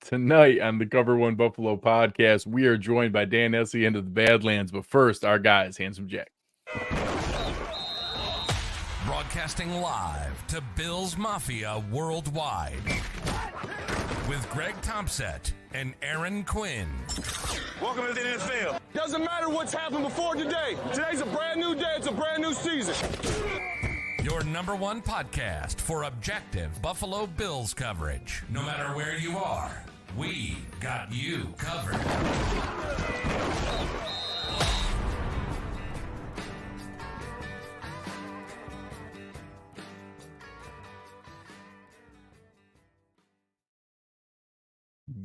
Tonight on the Cover One Buffalo podcast, we are joined by Dan Essien of the Badlands. But first, our guys, Handsome Jack. Broadcasting live to Bills Mafia worldwide with Greg Tompsett and Aaron Quinn. Welcome to the NFL. Doesn't matter what's happened before today. Today's a brand new day. It's a brand new season. Your number one podcast for objective Buffalo Bills coverage. No matter where you are, we got you covered.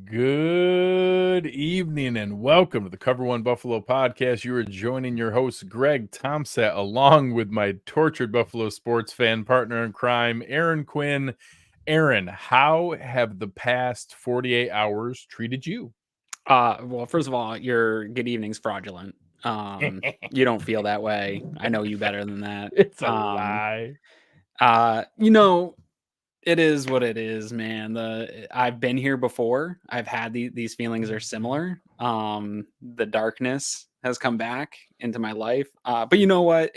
Good evening and welcome to the Cover One Buffalo podcast. You are joining your host, Greg Tompsett, along with my tortured Buffalo sports fan partner in crime, Aaron Quinn. Aaron, how have the past 48 hours treated you? Well, first of all, your good evening's fraudulent. You don't feel that way. I know you better than that. It's a lie. It is what it is, man. I've been here before. I've had these feelings are similar. The darkness has come back into my life. But you know what?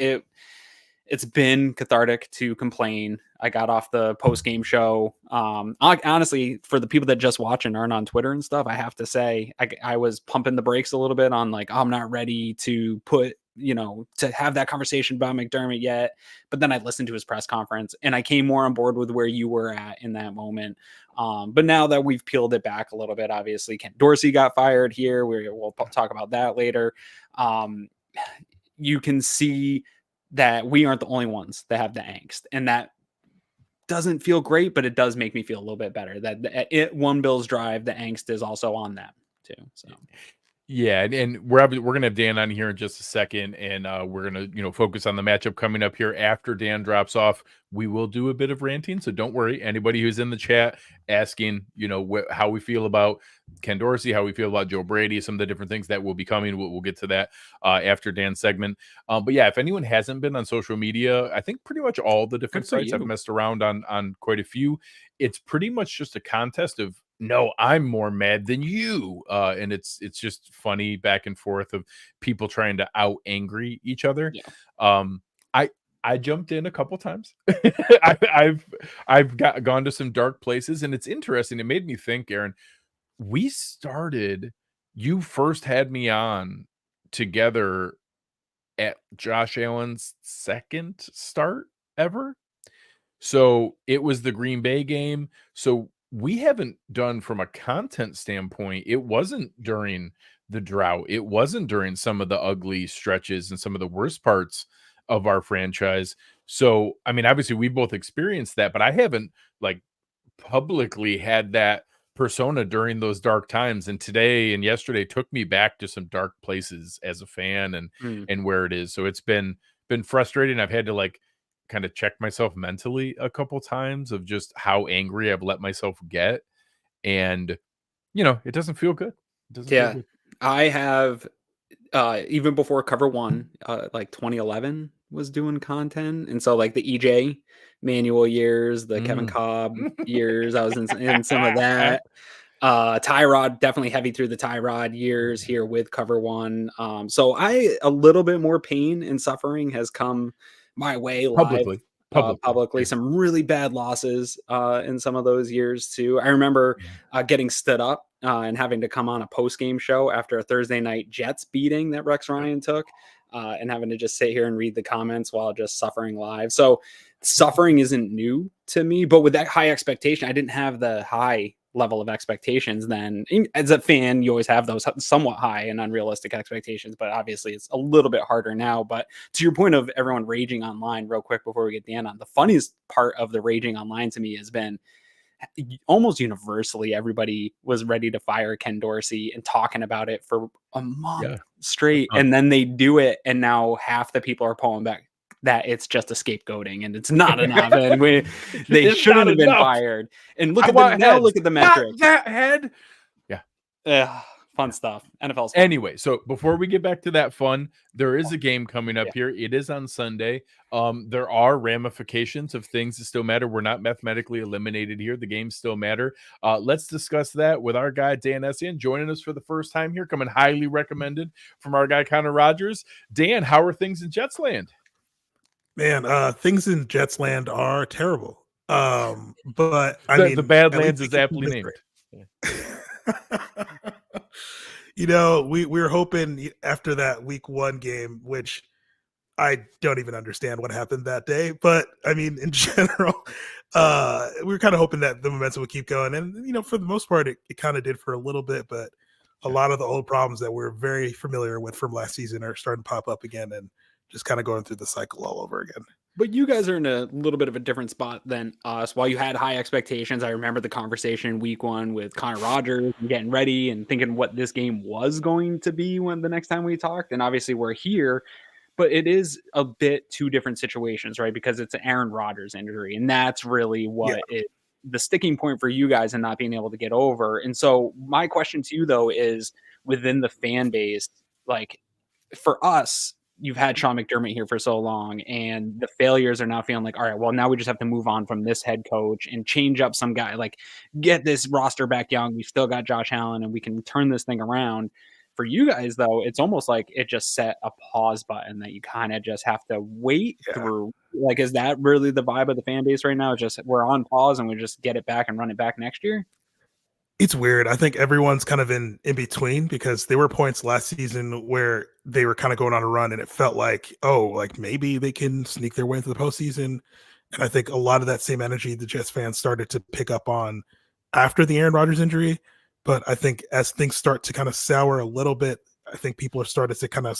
It's been cathartic to complain. I got off the post-game show. Honestly, for the people that just watch and aren't on Twitter and stuff, I have to say I was pumping the brakes a little bit on I'm not ready to to have that conversation about McDermott yet. But then I listened to his press conference and I came more on board with where you were at in that moment. But now that we've peeled it back a little bit, obviously Dorsey got fired here. We'll talk about that later. You can see that we aren't the only ones that have the angst, and that doesn't feel great, but it does make me feel a little bit better that One Bills Drive, the angst is also on them too. So. Yeah, and we're gonna have Dan on here in just a second, and we're gonna focus on the matchup coming up here after Dan drops off. We will do a bit of ranting, so don't worry. Anybody who's in the chat asking, how we feel about Ken Dorsey, how we feel about Joe Brady, some of the different things that will be coming. We'll get to that after Dan's segment. But yeah, if anyone hasn't been on social media, I think pretty much all the different sites I've messed around on quite a few. It's pretty much just a contest of, no, I'm more mad than you. And it's just funny back and forth of people trying to out angry each other. Yeah. I jumped in a couple times. I've gone to some dark places, and it's interesting. It made me think, Aaron, you first had me on together at Josh Allen's second start ever. So it was the Green Bay game. So we haven't done, from a content standpoint, it wasn't during the drought. It wasn't during some of the ugly stretches and some of the worst parts of our franchise. So, I mean, obviously we both experienced that, but I haven't publicly had that persona during those dark times. And today and yesterday took me back to some dark places as a fan and where it is. So it's been frustrating. I've had to kind of check myself mentally a couple times of just how angry I've let myself get. And, it doesn't feel good. Feel good. I have, even before Cover One, 2011 was doing content. And so the EJ Manuel years, the Kevin Cobb years, I was in some of that. Tyrod, definitely heavy through the Tyrod years here with Cover One. So a little bit more pain and suffering has come my way live, publicly. Some really bad losses in some of those years too. I remember getting stood up and having to come on a post-game show after a Thursday night Jets beating that Rex Ryan took, and having to just sit here and read the comments while just suffering live. So suffering isn't new to me, but with that high expectation, I didn't have the high level of expectations then. As a fan, you always have those somewhat high and unrealistic expectations, but obviously it's a little bit harder now. But to your point of everyone raging online, real quick before we get the end on, the funniest part of the raging online to me has been almost universally everybody was ready to fire Ken Dorsey and talking about it for a month straight. And then they do it, and now half the people are pulling back that it's just a scapegoating and it's not enough, and they shouldn't have been fired. And look at the metrics. That head. Fun stuff. NFL's fun. Anyway, so before we get back to that fun, there is a game coming up here. It is on Sunday. There are ramifications of things that still matter. We're not mathematically eliminated here. The games still matter. Let's discuss that with our guy, Dan Essien, joining us for the first time here, coming highly recommended from our guy, Connor Rogers. Dan, how are things in Jetsland? Man, things in Jetsland are terrible. But I mean, the Badlands is aptly named. You know, we were hoping after that week 1 game, which I don't even understand what happened that day. But I mean, in general, we were kind of hoping that the momentum would keep going. And, you know, for the most part, it kind of did for a little bit. But a lot of the old problems that we're very familiar with from last season are starting to pop up again and just kind of going through the cycle all over again. But you guys are in a little bit of a different spot than us. While you had high expectations, I remember the conversation in week 1 with Connor Rogers and getting ready and thinking what this game was going to be when the next time we talked. And obviously we're here, but it is a bit 2 different situations, right? Because it's an Aaron Rodgers injury. And that's really what the sticking point for you guys and not being able to get over. And so my question to you, though, is within the fan base, like for us, you've had Sean McDermott here for so long, and the failures are now feeling like, all right, well, now we just have to move on from this head coach and change up some guy, like get this roster back young. We've still got Josh Allen and we can turn this thing around. For you guys, though, it's almost like it just set a pause button that you kind of just have to wait through. Like, is that really the vibe of the fan base right now? It's just we're on pause and we just get it back and run it back next year? It's weird. I think everyone's kind of in between, because there were points last season where they were kind of going on a run and it felt like, oh, like maybe they can sneak their way into the postseason. And I think a lot of that same energy the Jets fans started to pick up on after the Aaron Rodgers injury. But I think as things start to kind of sour a little bit, I think people are starting to kind of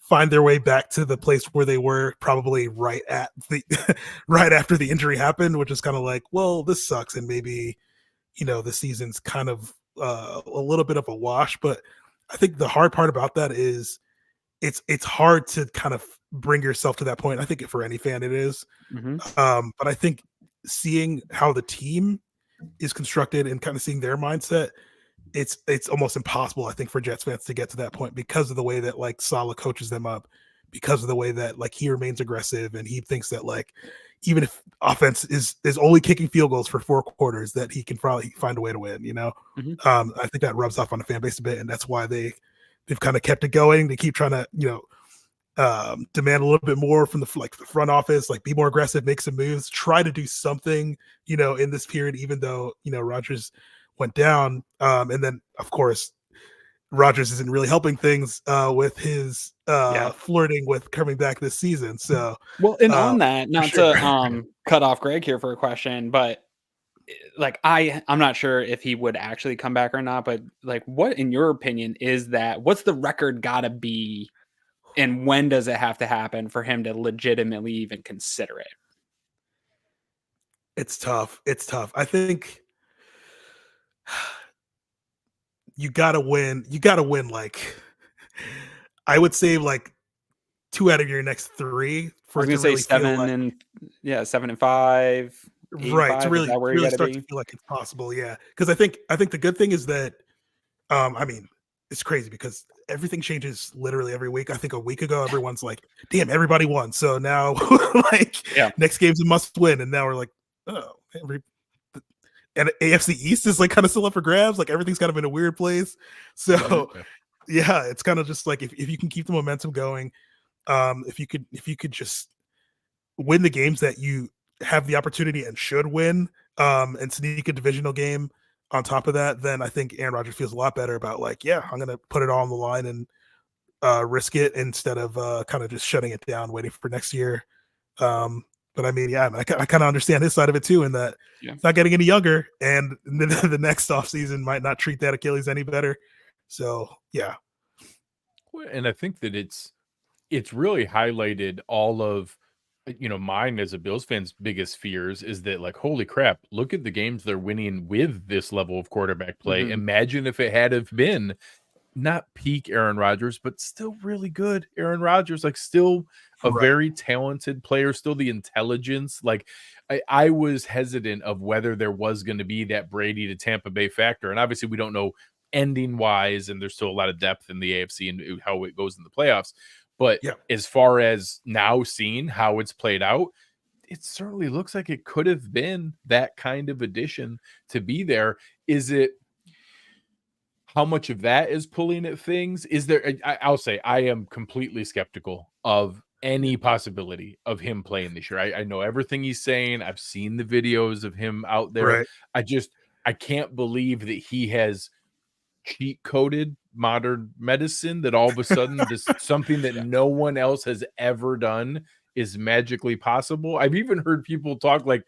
find their way back to the place where they were probably right after the injury happened, which is kind of like, well, this sucks. And maybe, you know, the season's kind of a little bit of a wash. But I think the hard part about that is it's hard to kind of bring yourself to that point. I think for any fan it is. But I think seeing how the team is constructed and kind of seeing their mindset, it's almost impossible, I think, for Jets fans to get to that point because of the way that like Saleh coaches them up, because of the way that like he remains aggressive and he thinks that like even if offense is only kicking field goals for 4 quarters, that he can probably find a way to win, you know? I think that rubs off on the fan base a bit, and that's why they've kind of kept it going. They keep trying to, you know, demand a little bit more from the front office, like be more aggressive, make some moves, try to do something, you know, in this period, even though, you know, Rodgers went down. And then of course, Rodgers isn't really helping things with his flirting with coming back this season. So, well, and on that, not to cut off Greg here for a question, but like I'm not sure if he would actually come back or not, but like what in your opinion is that what's the record gotta be and when does it have to happen for him to legitimately even consider it? It's tough. I think you gotta win. Like, I would say like 2 out of your next 3 for I was gonna say 7 and 5. Right. To really start to feel like it's possible. Yeah. Because I think the good thing is that I mean, it's crazy because everything changes literally every week. I think a week ago everyone's like, damn, everybody won. So now next game's a must win. And now we're like, oh, and AFC East is like kind of still up for grabs. Like everything's kind of in a weird place. So yeah, it's kind of just like if you can keep the momentum going, if you could just win the games that you have the opportunity and should win, and sneak a divisional game on top of that, then I think Aaron Rodgers feels a lot better about like, yeah, I'm going to put it all on the line and risk it instead of kind of just shutting it down, waiting for next year. But I mean, yeah, I kind of understand his side of it too, in that it's not getting any younger, and the next offseason might not treat that Achilles any better. So, yeah. And I think that it's really highlighted all of, you know, mine as a Bills fan's biggest fears is that like, holy crap, look at the games they're winning with this level of quarterback play. Imagine if it had have been not peak Aaron Rodgers, but still really good Aaron Rodgers, like still a very talented player, still the intelligence. Like I was hesitant of whether there was going to be that Brady to Tampa Bay factor. And obviously we don't know ending wise, and there's still a lot of depth in the AFC and how it goes in the playoffs. But Yeah. as far as now seeing how it's played out, it certainly looks like it could have been that kind of addition to be there. Is it, how much of that is pulling at things? Is there, I'll say I am completely skeptical of any possibility of him playing this year. I know everything he's saying. I've seen the videos of him out there. Right. I can't believe that he has cheat coded modern medicine, that all of a sudden this something that no one else has ever done is magically possible. I've even heard people talk like,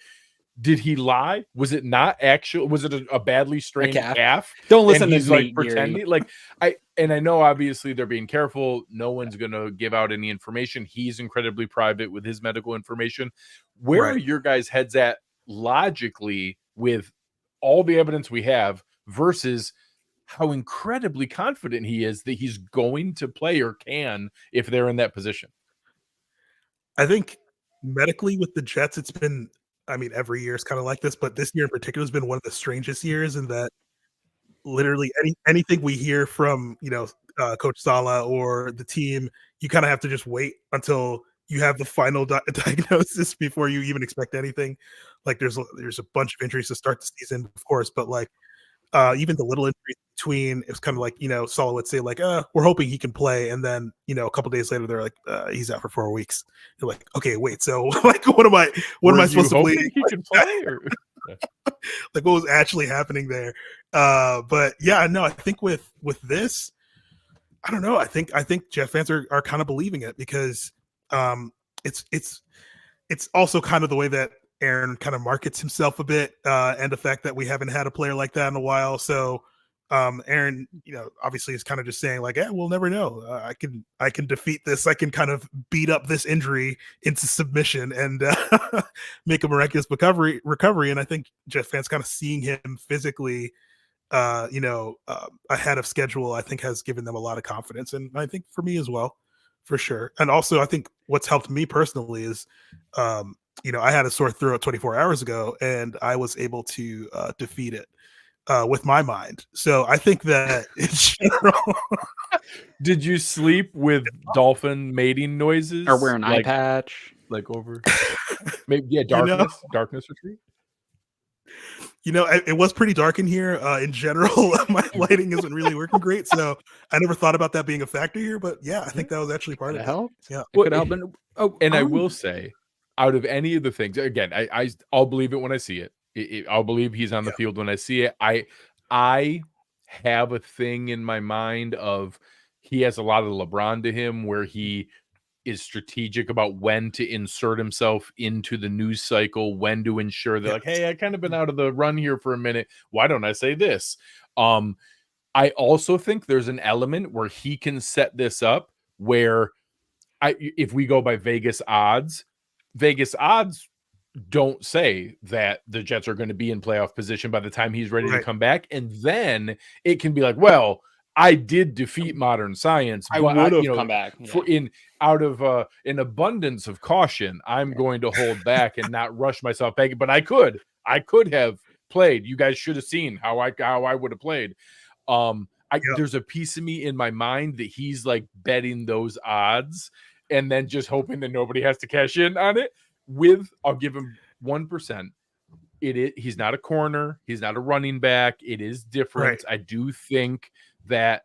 did he lie? Was it not actual? Was it a badly strained calf? Don't listen and to he's like Nate pretending. Geary. Like I know obviously they're being careful. No one's gonna give out any information. He's incredibly private with his medical information. Where are your guys' heads at logically with all the evidence we have versus how incredibly confident he is that he's going to play or can if they're in that position? I think medically with the Jets, it's been, I mean, every year is kind of like this, but this year in particular has been one of the strangest years in that literally anything we hear from, Coach Saleh or the team, you kind of have to just wait until you have the final diagnosis before you even expect anything. Like there's a bunch of injuries to start the season, of course, but like even the little injuries between, it was kind of like, Saleh would say like, we're hoping he can play. And then, a couple days later, they're like, he's out for 4 weeks. You're like, okay, wait. So like, what am I supposed to believe? He can play or like what was actually happening there? But yeah, no, I think with this, I don't know. I think Jet fans are kind of believing it because it's also kind of the way that Aaron kind of markets himself a bit, and the fact that we haven't had a player like that in a while. So Aaron, obviously is kind of just saying like, we'll never know. I can defeat this. I can kind of beat up this injury into submission and make a miraculous recovery. And I think Jet fans kind of seeing him physically, ahead of schedule, I think has given them a lot of confidence. And I think for me as well, for sure. And also I think what's helped me personally is, I had a sore throat 24 hours ago and I was able to defeat it with my mind. So I think that in general. Did you sleep with dolphin mating noises Or wear an eye patch? Like over maybe darkness retreat? It was pretty dark in here. In general, my lighting isn't really working great, so I never thought about that being a factor here. But yeah, I think that was actually part of it. Helped. Yeah, it could help. And I will say, out of any of the things, again, I'll believe it when I see it. I'll believe he's on the field when I see it. I have a thing in my mind of he has a lot of LeBron to him, where he is strategic about when to insert himself into the news cycle, when to ensure that like, hey, I kind of been out of the run here for a minute. Why don't I say this? I also think there's an element where he can set this up where if we go by Vegas odds don't say that the Jets are going to be in playoff position by the time he's ready to come back. And then it can be like, well, I did defeat modern science. I would have come back. Out of an abundance of caution, I'm going to hold back and not rush myself back. But I could have played. You guys should have seen how I would have played. There's a piece of me in my mind that he's like betting those odds and then just hoping that nobody has to cash in on it. I'll give him 1%. He's not a corner. He's not a running back. It is different. I do think that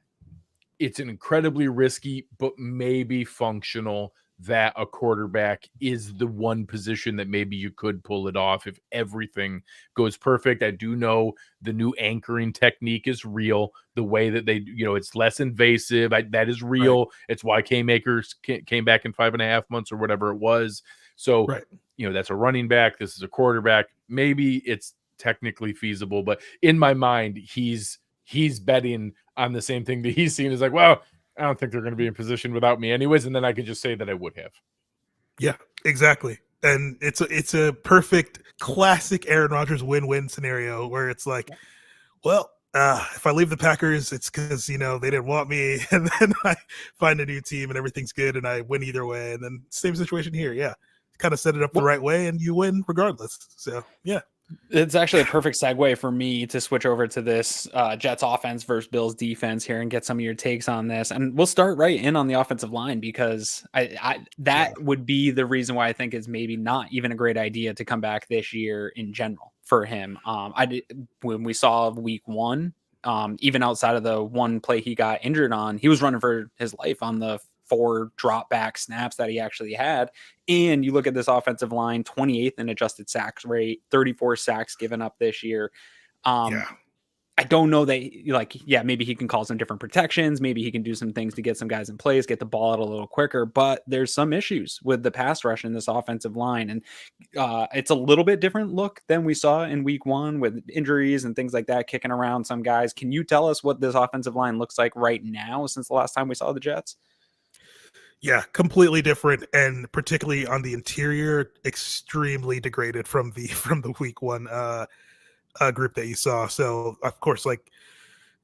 it's an incredibly risky, but maybe functional, that a quarterback is the one position that maybe you could pull it off if everything goes perfect. I do know the new anchoring technique is real. The way that they, it's less invasive. That is real. It's why K-Makers came back in 5.5 months or whatever it was. So, that's a running back. This is a quarterback. Maybe it's technically feasible, but in my mind, he's betting on the same thing that he's seen. Is like, well, I don't think they're going to be in position without me anyways. And then I could just say that I would have. Yeah, exactly. And it's a perfect classic Aaron Rodgers win-win scenario where it's like, well, if I leave the Packers, it's because, they didn't want me. And then I find a new team and everything's good and I win either way. And then same situation here. Yeah. Kind of set it up the right way and you win regardless. So, yeah. It's actually a perfect segue for me to switch over to this Jets offense versus Bills defense here and get some of your takes on this. And we'll start right in on the offensive line because that would be the reason why I think it's maybe not even a great idea to come back this year in general for him. When we saw week one, even outside of the one play he got injured on, he was running for his life on the 4 drop back snaps that he actually had. And you look at this offensive line, 28th in adjusted sacks rate, 34 sacks given up this year. I don't know that, maybe he can call some different protections. Maybe he can do some things to get some guys in place, get the ball out a little quicker. But there's some issues with the pass rush in this offensive line. And it's a little bit different look than we saw in week one with injuries and things like that kicking around some guys. Can you tell us what this offensive line looks like right now since the last time we saw the Jets? Yeah, completely different, and particularly on the interior, extremely degraded from the week one group that you saw. So of course,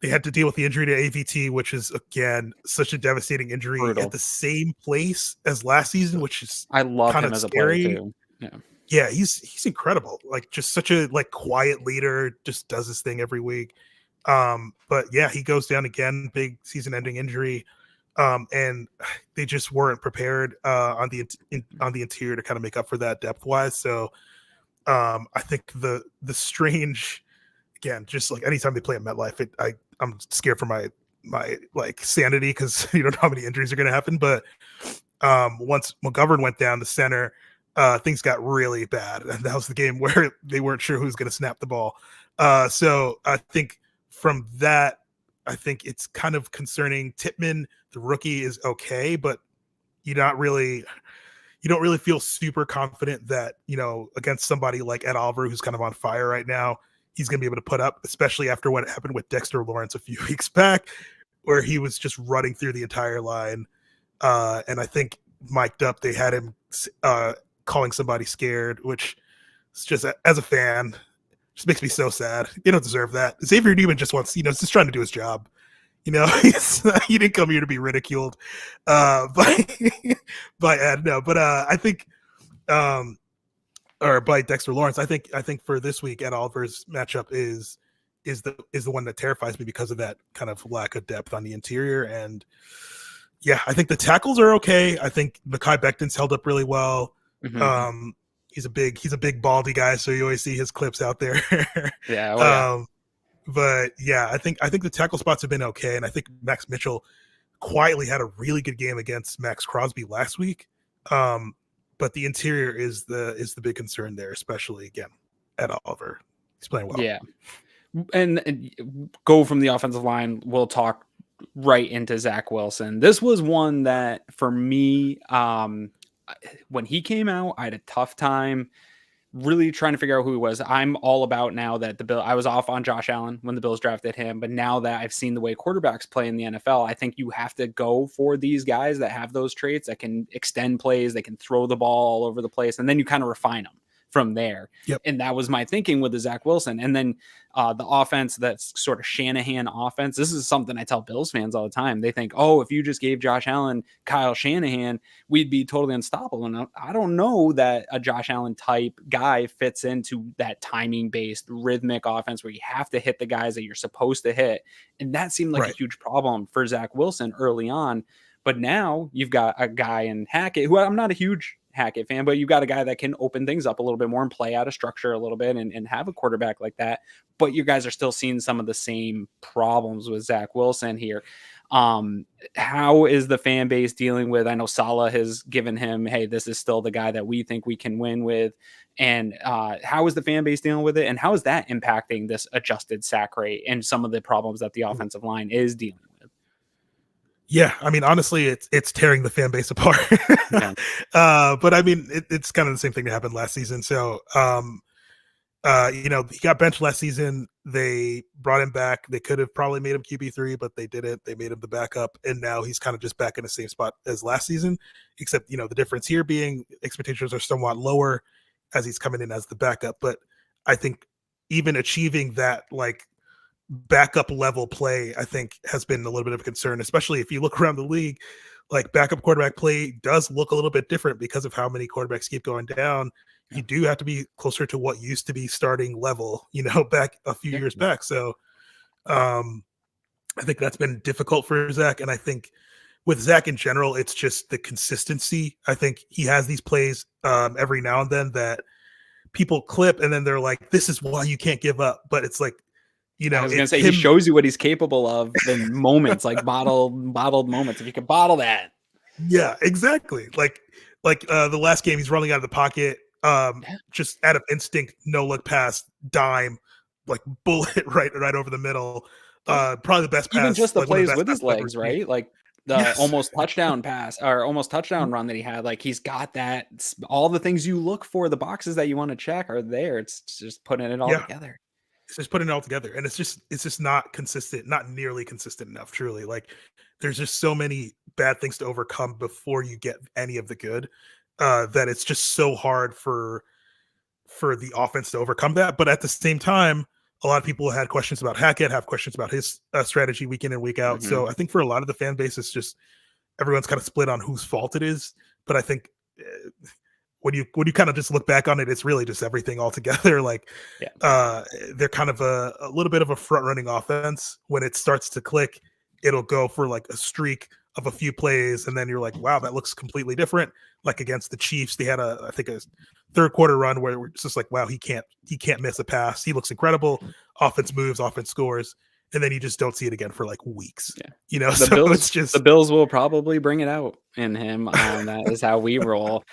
they had to deal with the injury to AVT, which is again such a devastating injury. Brutal. At the same place as last season, which is I love him as scary. A player too. Yeah, he's incredible. Just such a quiet leader, just does his thing every week. But yeah, he goes down again, big season-ending injury. And they just weren't prepared on the interior to kind of make up for that depth wise. So I think the strange, again, just anytime they play at MetLife, I'm scared for my sanity because you don't know how many injuries are going to happen. But once McGovern went down the center, things got really bad, and that was the game where they weren't sure who was going to snap the ball. So I think from that, I think it's kind of concerning. Tippmann, the rookie, is okay, but you don't really feel super confident that, against somebody like Ed Oliver, who's kind of on fire right now, he's going to be able to put up, especially after what happened with Dexter Lawrence a few weeks back, where he was just running through the entire line. And I think mic'd up, they had him calling somebody scared, which is just, as a fan, just makes me so sad. You don't deserve that. Xavier Newman just wants, just trying to do his job. He didn't come here to be ridiculed by Ed. No, but I think, or by Dexter Lawrence. I think for this week, Ed Oliver's matchup is the one that terrifies me because of that kind of lack of depth on the interior. And yeah, I think the tackles are okay. I think Mekhi Becton's held up really well. Mm-hmm. He's a big baldy guy, so you always see his clips out there. Yeah. But yeah, I think the tackle spots have been okay, and I think Max Mitchell quietly had a really good game against Max Crosby last week. But the interior is the big concern there, especially again Ed Oliver. He's playing well. Yeah, and go from the offensive line. We'll talk right into Zach Wilson. This was one that for me, when he came out, I had a tough time really trying to figure out who he was. I'm all about now that I was off on Josh Allen when the Bills drafted him, but now that I've seen the way quarterbacks play in the NFL, I think you have to go for these guys that have those traits, that can extend plays, they can throw the ball all over the place, and then you kind of refine them from there. Yep. And that was my thinking with the Zach Wilson. And then the offense, that's sort of Shanahan offense. This is something I tell Bills fans all the time. They think, oh, if you just gave Josh Allen Kyle Shanahan, we'd be totally unstoppable. And I don't know that a Josh Allen type guy fits into that timing-based rhythmic offense where you have to hit the guys that you're supposed to hit. And that seemed like a huge problem for Zach Wilson early on. But now you've got a guy in Hackett, who I'm not a huge Hackett fan, but you've got a guy that can open things up a little bit more and play out of structure a little bit and have a quarterback like that. But you guys are still seeing some of the same problems with Zach Wilson here. How is the fan base dealing with, I know Saleh has given him, hey, this is still the guy that we think we can win with. And how is the fan base dealing with it? And how is that impacting this adjusted sack rate and some of the problems that the offensive line is dealing with? Yeah, I mean, honestly, it's tearing the fan base apart. Yeah. But I mean, it's kind of the same thing that happened last season. So, he got benched last season. They brought him back. They could have probably made him QB3, but they didn't. They made him the backup, and now he's kind of just back in the same spot as last season, except, the difference here being expectations are somewhat lower as he's coming in as the backup. But I think even achieving that, backup level play, I think has been a little bit of a concern, especially if you look around the league. Backup quarterback play does look a little bit different because of how many quarterbacks keep going down. you do have to be closer to what used to be starting level, back a few years back. So I think that's been difficult for Zach. And I think with Zach in general, it's just the consistency. I think he has these plays every now and then that people clip, and then they're like, this is why you can't give up. But it's like, I was going to say, he shows you what he's capable of in moments, like bottled moments. If you can bottle that. Yeah, exactly. Like the last game, he's running out of the pocket, just out of instinct, no look pass, dime, like bullet right over the middle. Probably the best pass. Even just the like one of plays with his legs, right? Like the almost touchdown pass or almost touchdown run that he had. Like he's got that. All the things you look for, the boxes that you want to check are there. It's just putting it all together. It's just putting it all together, and it's just not consistent, not nearly consistent enough. Truly, like there's just so many bad things to overcome before you get any of the good, that it's just so hard for the offense to overcome that. But at the same time, a lot of people had questions about Hackett, have questions about his strategy week in and week out. So I think for a lot of the fan base, it's just everyone's kind of split on whose fault it is. But I think when you kind of just look back on it, it's really just everything all together. Like they're kind of a little bit of a front running offense. When it starts to click, it'll go for like a streak of a few plays, and then you're like, wow, that looks completely different. Like against the Chiefs, they had I think a third quarter run where it's just like, wow, he can't miss a pass. He looks incredible. Offense moves, offense scores, and then you just don't see it again for like weeks. The Bills will probably bring it out in him. That is how we roll.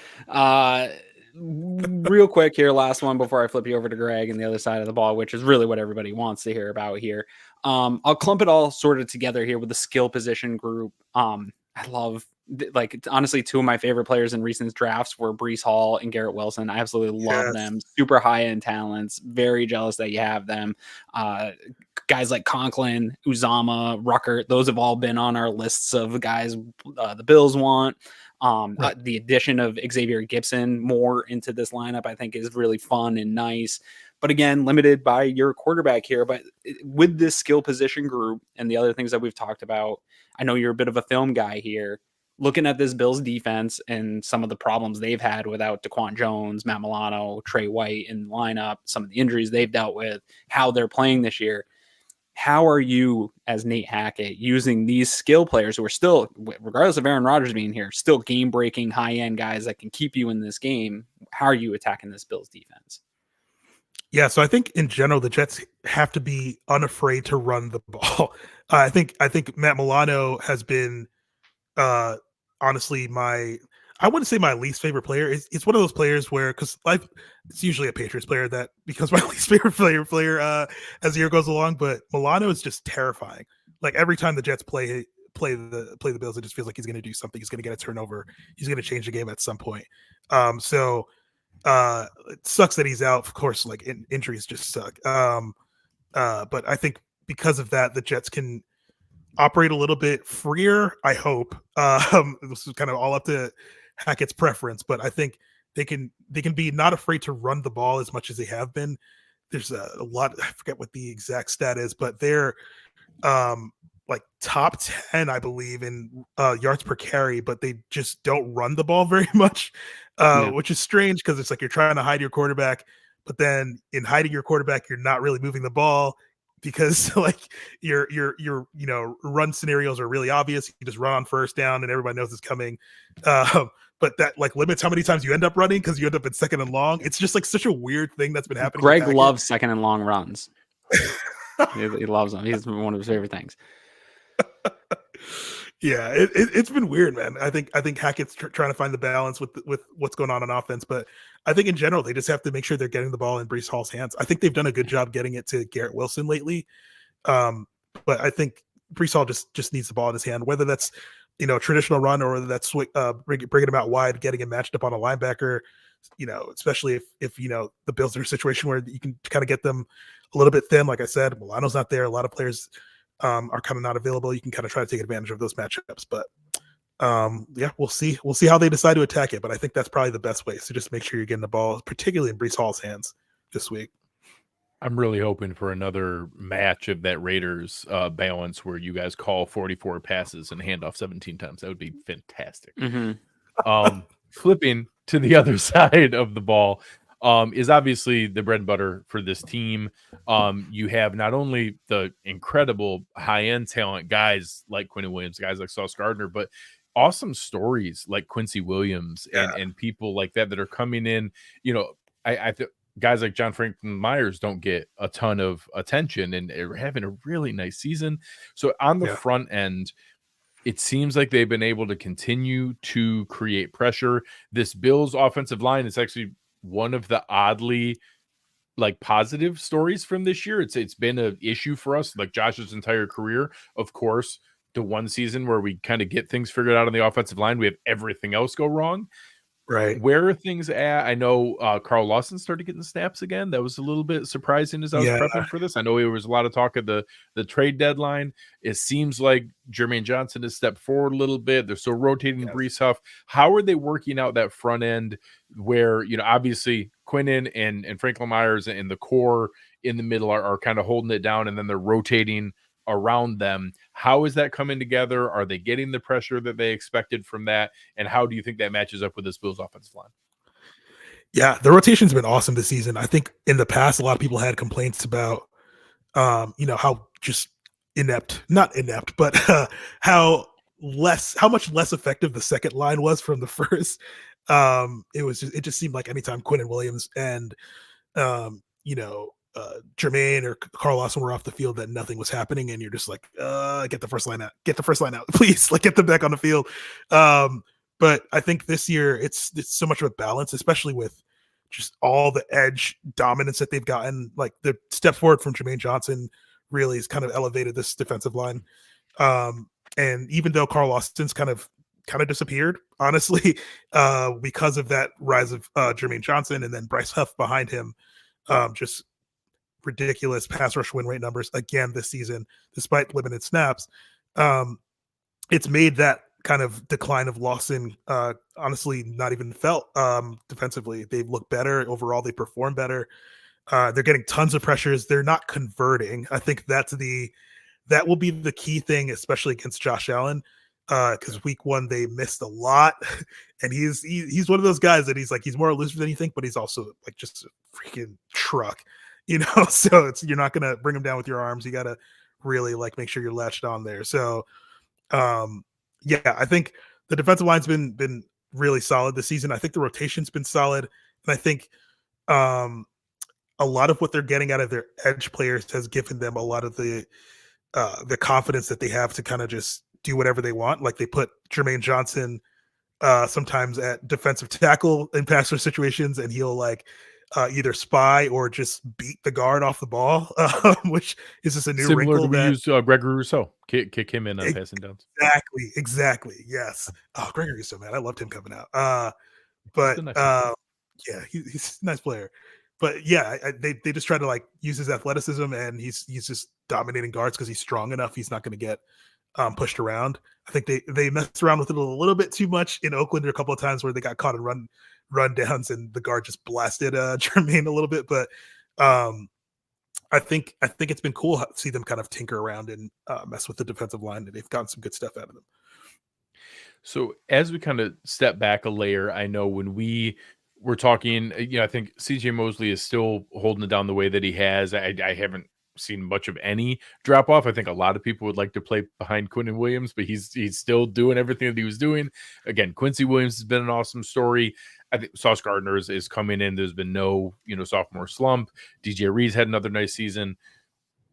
Real quick here, last one before I flip you over to Greg and the other side of the ball, which is really what everybody wants to hear about here. I'll clump it all sort of together here with the skill position group. I love, like, honestly, two of my favorite players in recent drafts were Breece Hall and Garrett Wilson. I absolutely love them. Super high-end talents. Very jealous that you have them. Guys like Conklin, Uzama, Rucker, those have all been on our lists of guys the Bills want. The addition of Xavier Gibson more into this lineup, I think, is really fun and nice. But again, limited by your quarterback here. But with this skill position group and the other things that we've talked about, I know you're a bit of a film guy here. Looking at this Bills defense and some of the problems they've had without Daquan Jones, Matt Milano, Trey White in the lineup, some of the injuries they've dealt with, how they're playing this year. How are you, as Nate Hackett, using these skill players who are still, regardless of Aaron Rodgers being here, still game-breaking, high-end guys that can keep you in this game? How are you attacking this Bills defense? Yeah, so I think in general, the Jets have to be unafraid to run the ball. I think Matt Milano has been honestly I wouldn't say my least favorite player. It's one of those players where, because it's usually a Patriots player that becomes my least favorite player as the year goes along. But Milano is just terrifying. Like every time the Jets play the Bills, it just feels like he's going to do something. He's going to get a turnover. He's going to change the game at some point. So it sucks that he's out. Of course, like injuries just suck. But I think because of that, the Jets can operate a little bit freer, I hope. This is kind of all up to Hackett's preference, but I think they can be not afraid to run the ball as much as they have been. There's a lot, I forget what the exact stat is, but they're like top 10, I believe, in yards per carry, but they just don't run the ball very much, which is strange because it's like you're trying to hide your quarterback, but then in hiding your quarterback, you're not really moving the ball. Because like your run scenarios are really obvious. You just run on first down and everybody knows it's coming. But that like limits how many times you end up running because you end up in second and long. It's just like such a weird thing that's been happening. Greg loves second and long runs. he loves them. He's one of his favorite things. Yeah, it's been weird, man. I think Hackett's trying to find the balance with what's going on offense, but I think in general they just have to make sure they're getting the ball in Breece Hall's hands. I think they've done a good job getting it to Garrett Wilson lately, but I think Breece Hall just needs the ball in his hand, whether that's traditional run or whether that's bringing him out wide, getting him matched up on a linebacker. Especially if the Bills are in a situation where you can kind of get them a little bit thin. Like I said, Milano's not there. A lot of players are kind of not available. You can kind of try to take advantage of those matchups, but we'll see how they decide to attack it. But I think that's probably the best way. So just make sure you're getting the ball, particularly in Breece Hall's hands this week. I'm really hoping for another match of that Raiders balance where you guys call 44 passes and hand off 17 times. That would be fantastic. Mm-hmm. Flipping to the other side of the ball, is obviously the bread and butter for this team. You have not only the incredible high-end talent guys like Quinn Williams, guys like Sauce Gardner, but awesome stories like Quincy Williams and people like that are coming in. I think guys like John Franklin Myers don't get a ton of attention and are having a really nice season. So on the front end, it seems like they've been able to continue to create pressure. This Bills offensive line is actually one of the oddly positive stories from this year. It's been an issue for us, like Josh's entire career. Of course, the one season where we kind of get things figured out on the offensive line, we have everything else go wrong. Right. Where are things at? I know Carl Lawson started getting snaps again. That was a little bit surprising as I was prepping for this. I know there was a lot of talk of the trade deadline. It seems like Jermaine Johnson has stepped forward a little bit. They're still rotating Breece Hall. How are they working out that front end where, obviously Quinnen and Franklin Myers and the core in the middle are kind of holding it down, and then they're rotating around them. How is that coming together? Are they getting the pressure that they expected from that? And how do you think that matches up with this Bills offensive line? Yeah, the rotation's been awesome this season. I think in the past, a lot of people had complaints about, how just not inept, but how much less effective the second line was from the first. It just seemed like anytime Quinn and Williams and, Jermaine or Carl Lawson were off the field, that nothing was happening, and you're just like, get the first line out, please, get them back on the field. But I think this year it's so much of a balance, especially with just all the edge dominance that they've gotten. Like the step forward from Jermaine Johnson really has kind of elevated this defensive line. And even though Carl Lawson's kind of disappeared, honestly, because of that rise of Jermaine Johnson and then Bryce Huff behind him, just ridiculous pass rush win rate numbers again this season, despite limited snaps. It's made that kind of decline of Lawson honestly not even felt defensively. They've looked better overall. They perform better. They're getting tons of pressures. They're not converting. I think that will be the key thing, especially against Josh Allen, because week one they missed a lot, and he's one of those guys that he's more elusive than you think, but he's also like just a freaking truck. So you're not gonna bring him down with your arms. You gotta really make sure you're latched on there. So, I think the defensive line's been really solid this season. I think the rotation's been solid, and I think a lot of what they're getting out of their edge players has given them a lot of the confidence that they have to kind of just do whatever they want. Like they put Jermaine Johnson sometimes at defensive tackle in passer situations, and he'll either spy or just beat the guard off the ball, which is just a new Similar wrinkle. We used Gregory Rousseau, kick him in on passing downs. Exactly. Yes. Oh, Gregory Rousseau, man, I loved him coming out. But he's a nice player. But they just try to use his athleticism, and he's just dominating guards because he's strong enough. He's not going to get pushed around. I think they messed around with it a little bit too much in Oakland. There are a couple of times where they got caught in run downs, and the guard just blasted Jermaine a little bit. But I think it's been cool to see them kind of tinker around and mess with the defensive line, and they've gotten some good stuff out of them. So as we kind of step back a layer, I know when we were talking, I think CJ Mosley is still holding it down the way that he has. I haven't seen much of any drop off. I think a lot of people would like to play behind Quinn and Williams, but he's still doing everything that he was doing. Again, Quincy Williams has been an awesome story. I think Sauce Gardner is coming in. There's been no, sophomore slump. DJ Reed's had another nice season.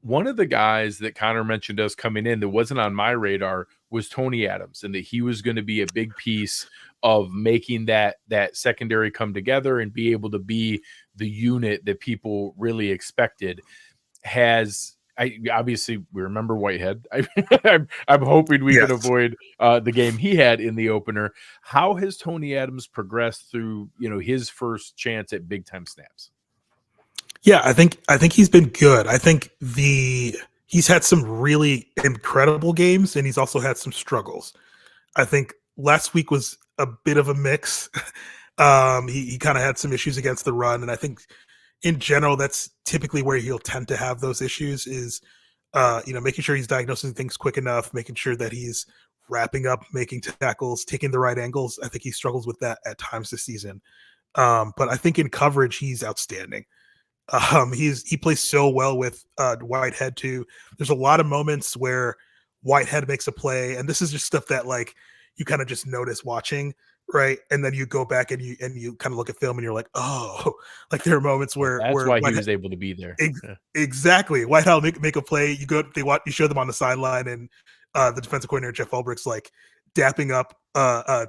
One of the guys that Connor mentioned us coming in that wasn't on my radar was Tony Adams, and that he was going to be a big piece of making that secondary come together and be able to be the unit that people really expected. Obviously we remember Whitehead. I'm hoping we can avoid the game he had in the opener. How has Tony Adams progressed through his first chance at big time snaps? Yeah, I think he's been good. I think he's had some really incredible games, and he's also had some struggles. I think last week was a bit of a mix. He kind of had some issues against the run, and I think in general that's typically where he'll tend to have those issues is making sure he's diagnosing things quick enough, making sure that he's wrapping up, making tackles, taking the right angles. I think he struggles with that at times this season. But I think in coverage he's outstanding. He plays so well with Whitehead too. There's a lot of moments where Whitehead makes a play, and this is just stuff that like you kind of just notice watching, right? And then you go back and you kind of look at film and you're like, oh, like there are moments where That's why he was able to be there. Exactly. Whitehead make a play. You show them on the sideline, and the defensive coordinator Jeff Ulbricht's like dapping up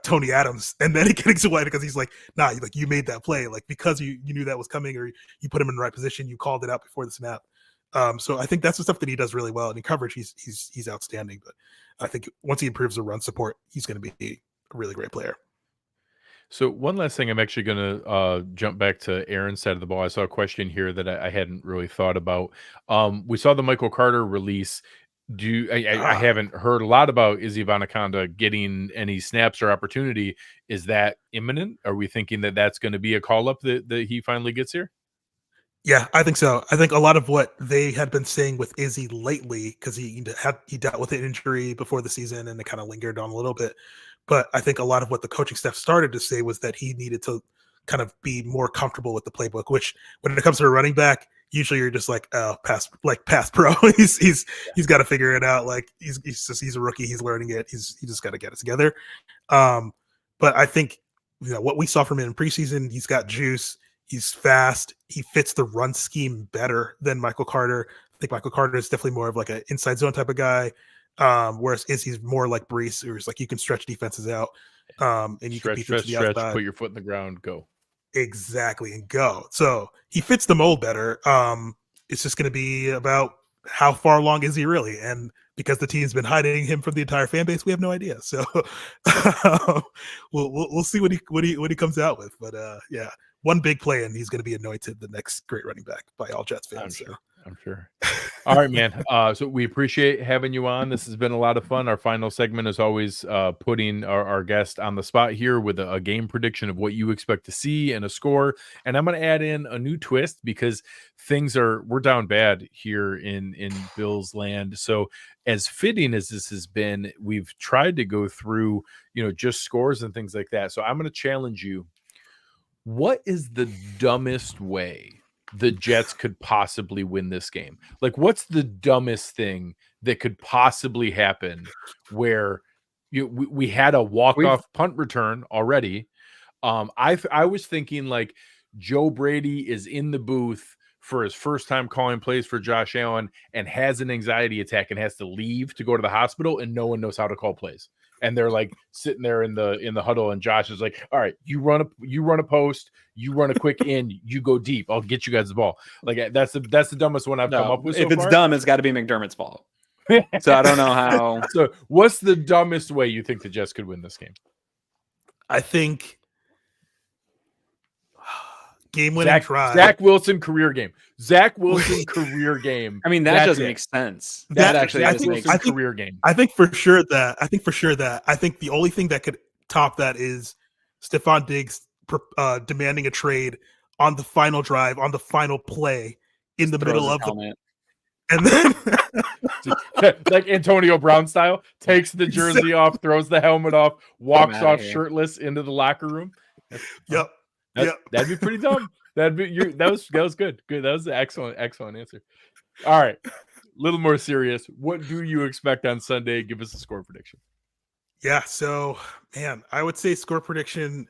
Tony Adams, and then he getting to Whitehead because he's like, nah, like you made that play, like because you knew that was coming, or you put him in the right position, you called it out before the snap. So I think that's the stuff that he does really well. And in coverage, he's outstanding. But I think once he improves the run support, he's going to be a really great player. So one last thing, I'm actually going to jump back to Aaron's side of the ball. I saw a question here that I hadn't really thought about. We saw the Michael Carter release. I haven't heard a lot about Izzy Abanikanda getting any snaps or opportunity. Is that imminent? Are we thinking that that's going to be a call up that he finally gets here? Yeah, I think so. I think a lot of what they had been saying with Izzy lately, because he dealt with an injury before the season and it kind of lingered on a little bit. But I think a lot of what the coaching staff started to say was that he needed to kind of be more comfortable with the playbook, which when it comes to a running back, usually you're just like, oh, pass pro. he's got to figure it out. Like he's a rookie. He's learning it. He just got to get it together. But I think, what we saw from him in preseason, he's got juice. He's fast. He fits the run scheme better than Michael Carter. I think Michael Carter is definitely more of like an inside zone type of guy. Whereas Izzy's more like Breece, who's like you can stretch defenses out, and you can beat them to the outside. Put your foot in the ground, go. Exactly, and go. So he fits the mold better. It's just going to be about how far along is he really, and because the team's been hiding him from the entire fan base, we have no idea. So we'll see what he comes out with. But yeah, one big play and he's going to be anointed the next great running back by all Jets fans. I'm sure. All right, man. So we appreciate having you on. This has been a lot of fun. Our final segment is always putting our guest on the spot here with a game prediction of what you expect to see and a score. And I'm going to add in a new twist because we're down bad here in Bills land. So as fitting as this has been, we've tried to go through, just scores and things like that. So I'm going to challenge you. What is the dumbest way the Jets could possibly win this game? Like, what's the dumbest thing that could possibly happen where we had a walk-off punt return already? I was thinking like Joe Brady is in the booth for his first time calling plays for Josh Allen and has an anxiety attack and has to leave to go to the hospital, and no one knows how to call plays. And they're like sitting there in the huddle, and Josh is like, "All right, you run a post, you run a quick in, you go deep. I'll get you guys the ball." Like that's the dumbest one I've come up with. If it's dumb, it's got to be McDermott's fault. So I don't know how. So what's the dumbest way you think the Jets could win this game? I think game-winning try. Zach Wilson career game. Zach Wilson career game. I mean, that doesn't make sense. That actually doesn't make sense. Career game. I think for sure that. I think the only thing that could top that is Stefon Diggs demanding a trade on the final drive, on the final play, in the middle of helmet. And then like Antonio Brown style, takes the jersey off, throws the helmet off, walks off shirtless into the locker room. Yep. That'd be pretty dumb. That was good. Good. That was an excellent answer. All right. A little more serious. What do you expect on Sunday? Give us a score prediction. Yeah, so man, I would say score prediction.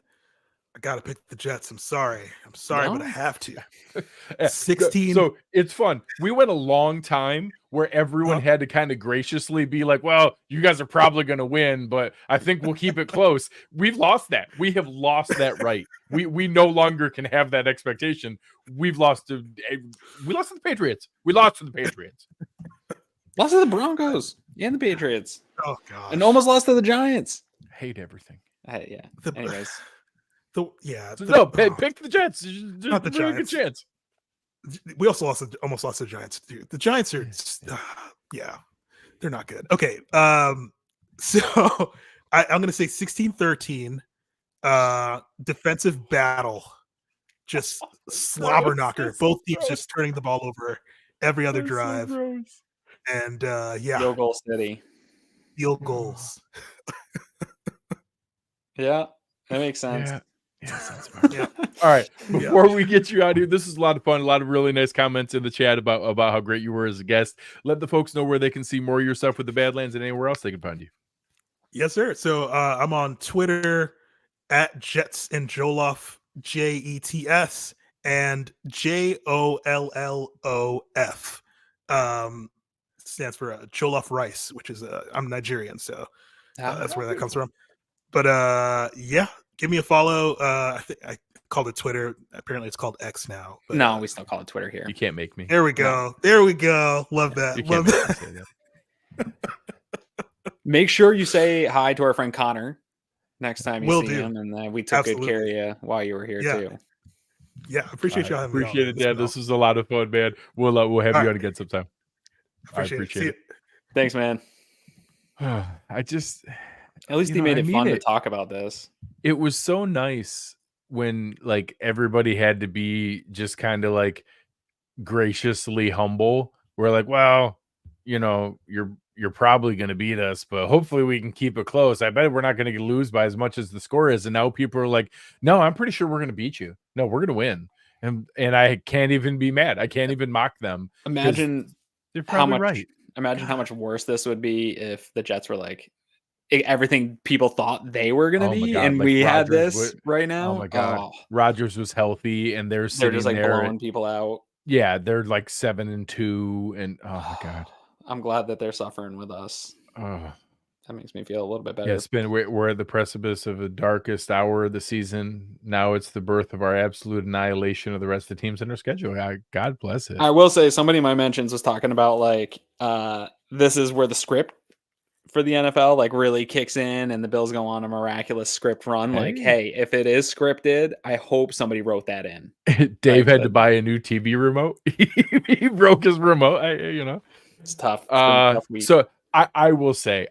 I gotta pick the Jets. I'm sorry, but I have to. 16. So it's fun. We went a long time where everyone had to kind of graciously be like, "Well, you guys are probably going to win, but I think we'll keep it close." We've lost that. We have lost that right. We no longer can have that expectation. We lost to the Patriots. We lost to the Patriots. Lost to the Broncos and the Patriots. Oh god, and almost lost to the Giants. Hate everything. Yeah. Anyways. Pick the Jets. Not the Giants. Good chance. We also almost lost the Giants. Dude. The Giants are, they're not good. Okay, so I'm going to say 16-13. Defensive battle, just slobber knocker. Both teams just turning the ball over every other drive, and field goal city. Field goals. Yeah, that makes sense. Yeah, sounds smart. Yeah. All right. Before we get you out here, this is a lot of fun. A lot of really nice comments in the chat about how great you were as a guest. Let the folks know where they can see more of your stuff with the Badlands and anywhere else they can find you. Yes, sir. So I'm on Twitter at Jets and Jollof, JETS and JOLLOF. Stands for Jollof Rice, which is I'm Nigerian, so that's where that comes from. But yeah, give me a follow. I think I called it Twitter. Apparently, it's called X now. But, no, we still call it Twitter here. You can't make me. There we go. No. There we go. Love that. You can't Love make that. me say that. Make sure you say hi to our friend Connor next time you Will see do. him, and we took Absolutely. good care of you while you were here too. Yeah, appreciate y'all having me on. Appreciate it, Dad. This was a lot of fun, man. We'll have you on again sometime. Appreciate it. Thanks, man. I just at least he made it fun to talk about this. It was so nice when like everybody had to be just kind of like graciously humble. We're like, well, you're probably going to beat us, but hopefully we can keep it close. I bet we're not going to lose by as much as the score is. And now people are like, no, I'm pretty sure we're going to beat you. No, we're going to win. And I can't even be mad. I can't even mock them. Imagine they're probably right. Imagine how much worse this would be if the Jets were like everything people thought they were going to be, God, and like we had Rodgers this right now. Oh my God. Rodgers was healthy and they're just like blowing people out. Yeah, they're like 7-2 and oh my God. I'm glad that they're suffering with us. That makes me feel a little bit better. Yeah, we're at the precipice of the darkest hour of the season. Now it's the birth of our absolute annihilation of the rest of the teams in our schedule. God bless it. I will say somebody in my mentions was talking about like this is where the script for the NFL like really kicks in and the Bills go on a miraculous script run. Hey. Like, hey, if it is scripted, I hope somebody wrote that in. Dave had to buy a new TV remote. He broke his remote. It's tough. It's been a tough week. So I will say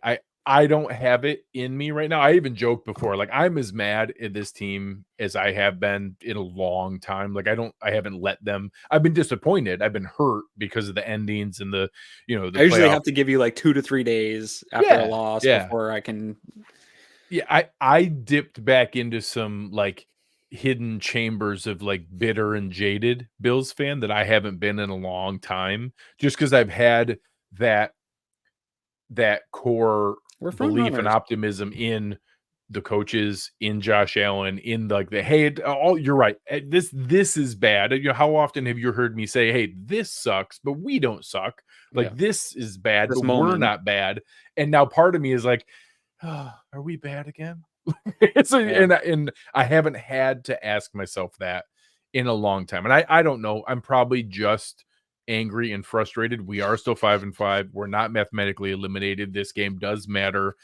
I don't have it in me right now. I even joked before, like I'm as mad at this team as I have been in a long time. Like I haven't let them. I've been disappointed. I've been hurt because of the endings and the I usually have to give you like 2 to 3 days after a loss before I can. Yeah, I dipped back into some like hidden chambers of like bitter and jaded Bills fan that I haven't been in a long time, just because I've had that core belief and optimism in the coaches, in Josh Allen, in like you're right. This is bad. How often have you heard me say, hey, this sucks, but we don't suck. Like this is bad, but we're not bad. And now part of me is like, are we bad again? And I haven't had to ask myself that in a long time. And I don't know. I'm probably just angry and frustrated. We are still 5-5. We're not mathematically eliminated. This game does matter.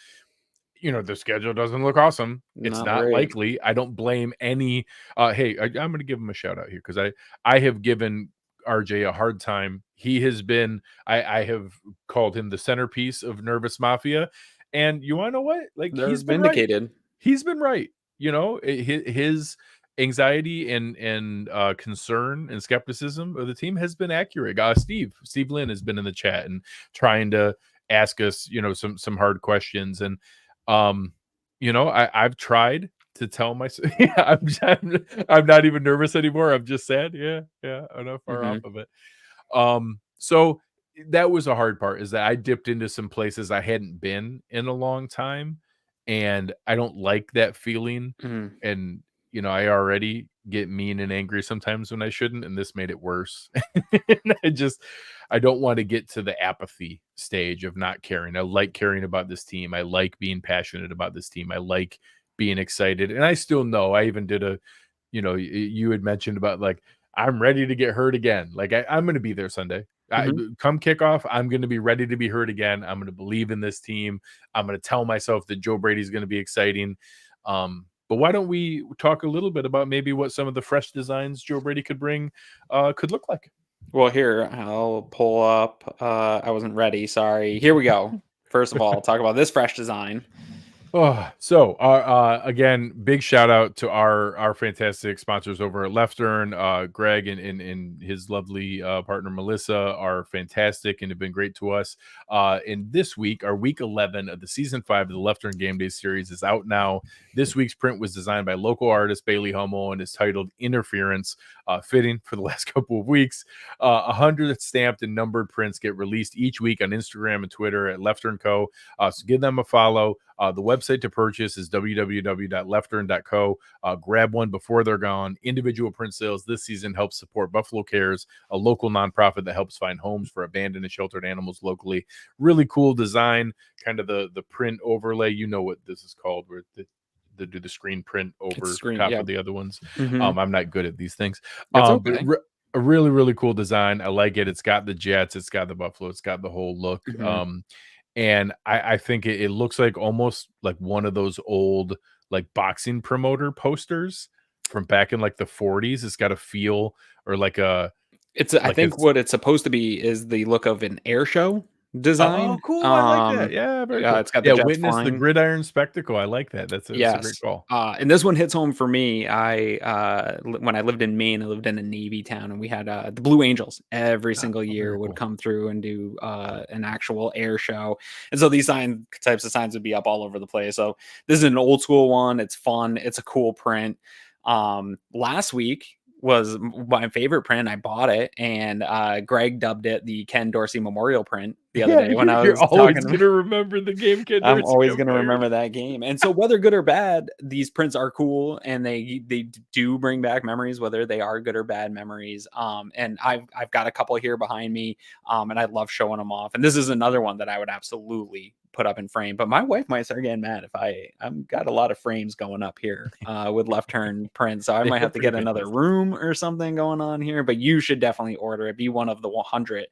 The schedule doesn't look awesome. It's not likely. I don't blame any. Hey, I'm going to give him a shout out here because I have given RJ a hard time. He has been. I have called him the centerpiece of Nervous Mafia, and you want to know what? Like he's been vindicated. Right. He's been right. His anxiety and concern and skepticism of the team has been accurate. Steve Lynn has been in the chat and trying to ask us, some hard questions. And, I've tried to tell myself, I'm not even nervous anymore. I'm just sad. Yeah. I'm not far off of it. So that was a hard part, is that I dipped into some places I hadn't been in a long time. And I don't like that feeling. And, I already get mean and angry sometimes when I shouldn't, and this made it worse. I don't want to get to the apathy stage of not caring. I like caring about this team. I like being passionate about this team. I like being excited. And I still know, I even did you had mentioned about like, I'm ready to get hurt again. Like I'm going to be there Sunday. Come kickoff, I'm going to be ready to be hurt again. I'm going to believe in this team. I'm going to tell myself that Joe Brady's going to be exciting. But why don't we talk a little bit about maybe what some of the fresh designs Joe Brady could bring could look like? Well, here, I'll pull up. I wasn't ready. Sorry. Here we go. First of all, I'll talk about this fresh design. So again, big shout out to our fantastic sponsors over at Leftern. Greg and his lovely partner Melissa are fantastic and have been great to us. And this week, our week 11 of the season 5 of the Leftern Game Day series is out now. This week's print was designed by local artist Bailey Hummel and is titled Interference, fitting for the last couple of weeks. 100 stamped and numbered prints get released each week on Instagram and Twitter at Leftern Co. So give them a follow. The website to purchase is www.leftern.co. Grab one before they're gone. Individual print sales this season help support Buffalo Cares, a local nonprofit that helps find homes for abandoned and sheltered animals locally. Really cool design, kind of the print overlay. You know what this is called, where they do the screen print over top of the other ones. I'm not good at these things. Okay. But a really, really cool design. I like it. It's got the Jets. It's got the Buffalo. It's got the whole look. And I think it looks like almost like one of those old like boxing promoter posters from back in like the 40s. It's got a feel or like a I think what it's supposed to be is the look of an air show design. Oh, cool. I like that. Yeah, very cool. It's got the Jets Witness flying. the gridiron spectacle. I like that. That's a great call. And this one hits home for me. When I lived in Maine, I lived in a Navy town, and we had the Blue Angels every single year would come through and do an actual air show. And so these types of signs would be up all over the place. So this is an old school one. It's fun. It's a cool print. Last week was my favorite print. I bought it, and Greg dubbed it the Ken Dorsey Memorial print the other day when I was You're always going to remember the game, Ken Dorsey. I'm always going to remember that game. And so whether good or bad, these prints are cool, and they do bring back memories, whether they are good or bad memories. And I've got a couple here behind me, and I love showing them off. And this is another one that I would absolutely put up in frame, but my wife might start getting mad if I'm got a lot of frames going up here with Leftern prints, so I might have to get another room or something going on here. But you should definitely order it. Be one of the 100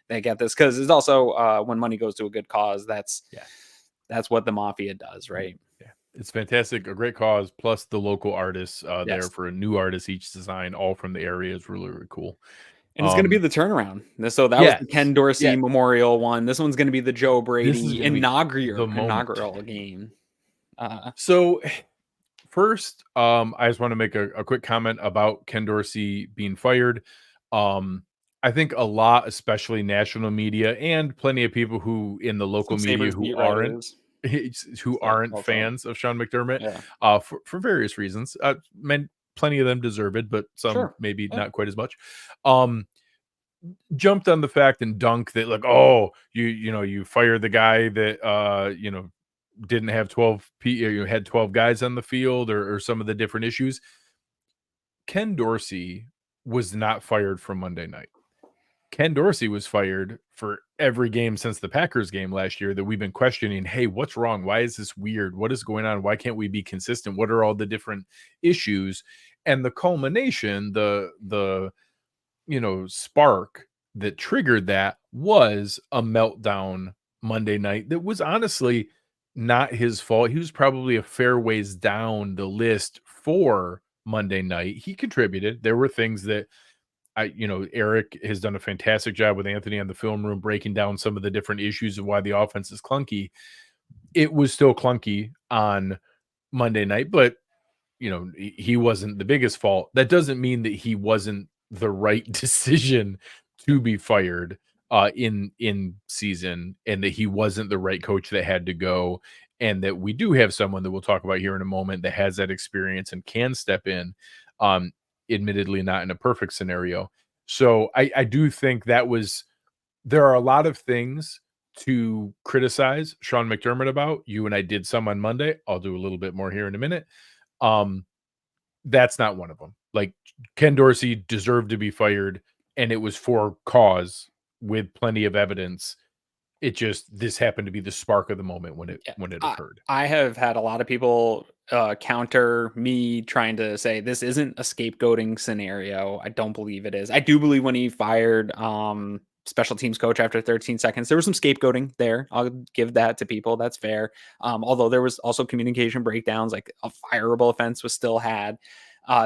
that get this, because it's also when money goes to a good cause, that's what the Mafia does, right? Yeah, it's fantastic, a great cause, plus the local artists there for a new artist each design, all from the area, is really, really cool. And it's going to be the turnaround. So that was the Ken Dorsey Memorial one. This one's going to be the Joe Brady inaugural game. So first, I just want to make a quick comment about Ken Dorsey being fired. I think a lot, especially national media and plenty of people who in the local media who aren't fans of Sean McDermott, for various reasons. Plenty of them deserve it, but some maybe not quite as much. Jumped on the fact and dunk that, like, oh, you fired the guy that didn't have 12 you had 12 guys on the field, or some of the different issues. Ken Dorsey was not fired from Monday night. Ken Dorsey was fired for every game since the Packers game last year that we've been questioning. Hey, what's wrong? Why is this weird? What is going on? Why can't we be consistent? What are all the different issues? And the culmination, the spark that triggered that was a meltdown Monday night that was honestly not his fault. He was probably a fair ways down the list for Monday night. He contributed. There were things that Eric has done a fantastic job with Anthony on the film room, breaking down some of the different issues of why the offense is clunky. It was still clunky on Monday night, but he wasn't the biggest fault. That doesn't mean that he wasn't the right decision to be fired in season, and that he wasn't the right coach that had to go, and that we do have someone that we'll talk about here in a moment that has that experience and can step in, admittedly not in a perfect scenario. So I do think there are a lot of things to criticize Sean McDermott about. You and I did some on Monday. I'll do a little bit more here in a minute. That's not one of them. Like, Ken Dorsey deserved to be fired, and it was for cause with plenty of evidence. This happened to be the spark of the moment when it occurred. I have had a lot of people counter me trying to say this isn't a scapegoating scenario. I don't believe it is. I do believe when he fired special teams coach after 13 seconds, there was some scapegoating there. I'll give that to people. That's fair. Although there was also communication breakdowns, like a fireable offense was still had.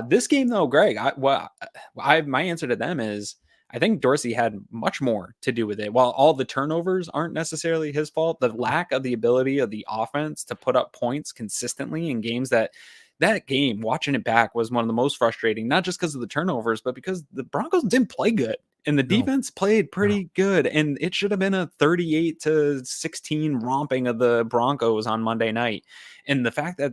This game though, Greg, my answer to them is, I think Dorsey had much more to do with it. While all the turnovers aren't necessarily his fault, the lack of the ability of the offense to put up points consistently in games that game, watching it back, was one of the most frustrating, not just because of the turnovers, but because the Broncos didn't play good. And the defense played pretty good. And it should have been a 38-16 romping of the Broncos on Monday night. And the fact that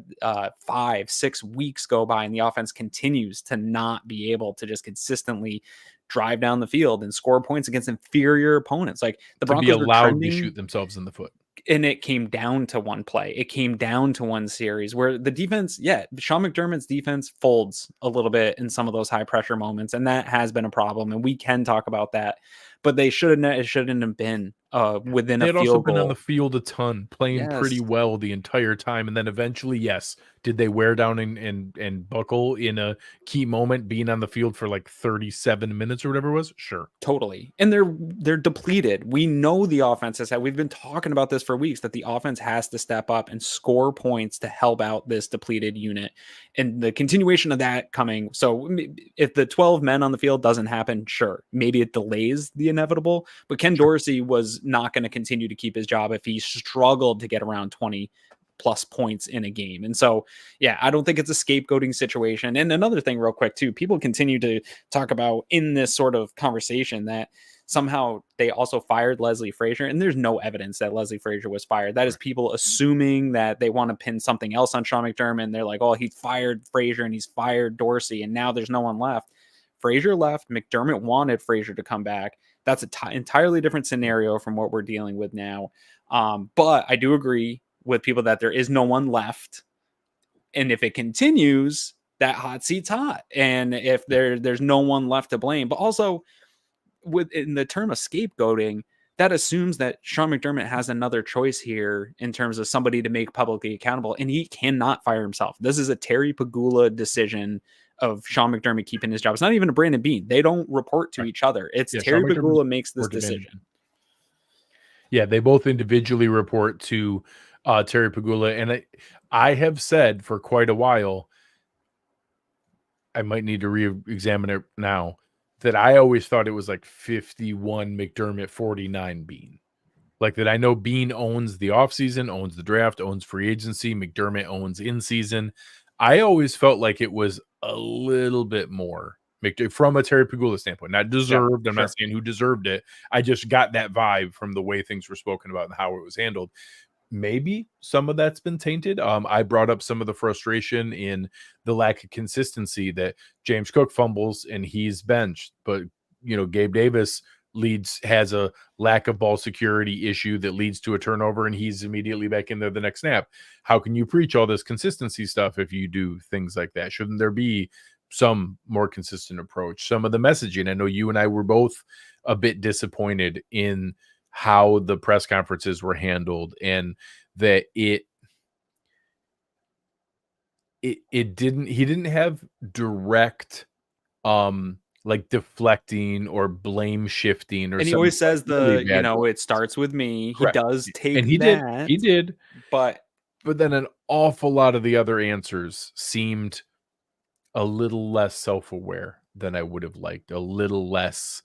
5-6 weeks go by and the offense continues to not be able to just consistently drive down the field and score points against inferior opponents. Like the Broncos were allowed trending, to shoot themselves in the foot. And it came down to one play. It came down to one series where the defense, Sean McDermott's defense folds a little bit in some of those high pressure moments. And that has been a problem. And we can talk about that, but it shouldn't have been within a field goal. They had also been on the field a ton, playing pretty well the entire time. And then eventually, yes, did they wear down and buckle in a key moment, being on the field for like 37 minutes or whatever it was? Sure. Totally. And they're depleted. We know the offense has had, we've been talking about this for weeks, that the offense has to step up and score points to help out this depleted unit. And the continuation of that coming. So if the 12 men on the field doesn't happen, sure, maybe it delays the inevitable. But Ken Dorsey was not going to continue to keep his job if he struggled to get around 20 plus points in a game. And so, I don't think it's a scapegoating situation. And another thing real quick too, people continue to talk about in this sort of conversation that somehow they also fired Leslie Frazier, and there's no evidence that Leslie Frazier was fired. That is people assuming that they want to pin something else on Sean McDermott. They're like, oh, he fired Frazier and he's fired Dorsey, and now there's no one left. Frazier left. McDermott wanted Frazier to come back. That's an entirely different scenario from what we're dealing with now. But I do agree with people that there is no one left. And if it continues, that hot seat's hot. And if there's no one left to blame, but also in the term of scapegoating, that assumes that Sean McDermott has another choice here in terms of somebody to make publicly accountable, and he cannot fire himself. This is a Terry Pegula decision of Sean McDermott keeping his job. It's not even a Brandon Beane. They don't report to each other. It's Terry Pegula makes this decision. Yeah, they both individually report to Terry Pegula. And I have said for quite a while, I might need to re-examine it now, that I always thought it was like 51 McDermott, 49 Beane. Like that I know Beane owns the offseason, owns the draft, owns free agency. McDermott owns in-season. I always felt like it was a little bit more from a Terry Pegula standpoint. Not deserved. I'm not saying who deserved it. I just got that vibe from the way things were spoken about and how it was handled. Maybe some of that's been tainted. I brought up some of the frustration in the lack of consistency that James Cook fumbles and he's benched, but Gabe Davis has a lack of ball security issue that leads to a turnover and he's immediately back in there the next snap. How can you preach all this consistency stuff if you do things like that? Shouldn't there be some more consistent approach? Some of the messaging, I know you and I were both a bit disappointed in how the press conferences were handled, and that he didn't have direct like deflecting or blame shifting, or and he always says it starts with me. Correct. He does take and he did, but then an awful lot of the other answers seemed a little less self-aware than I would have liked, a little less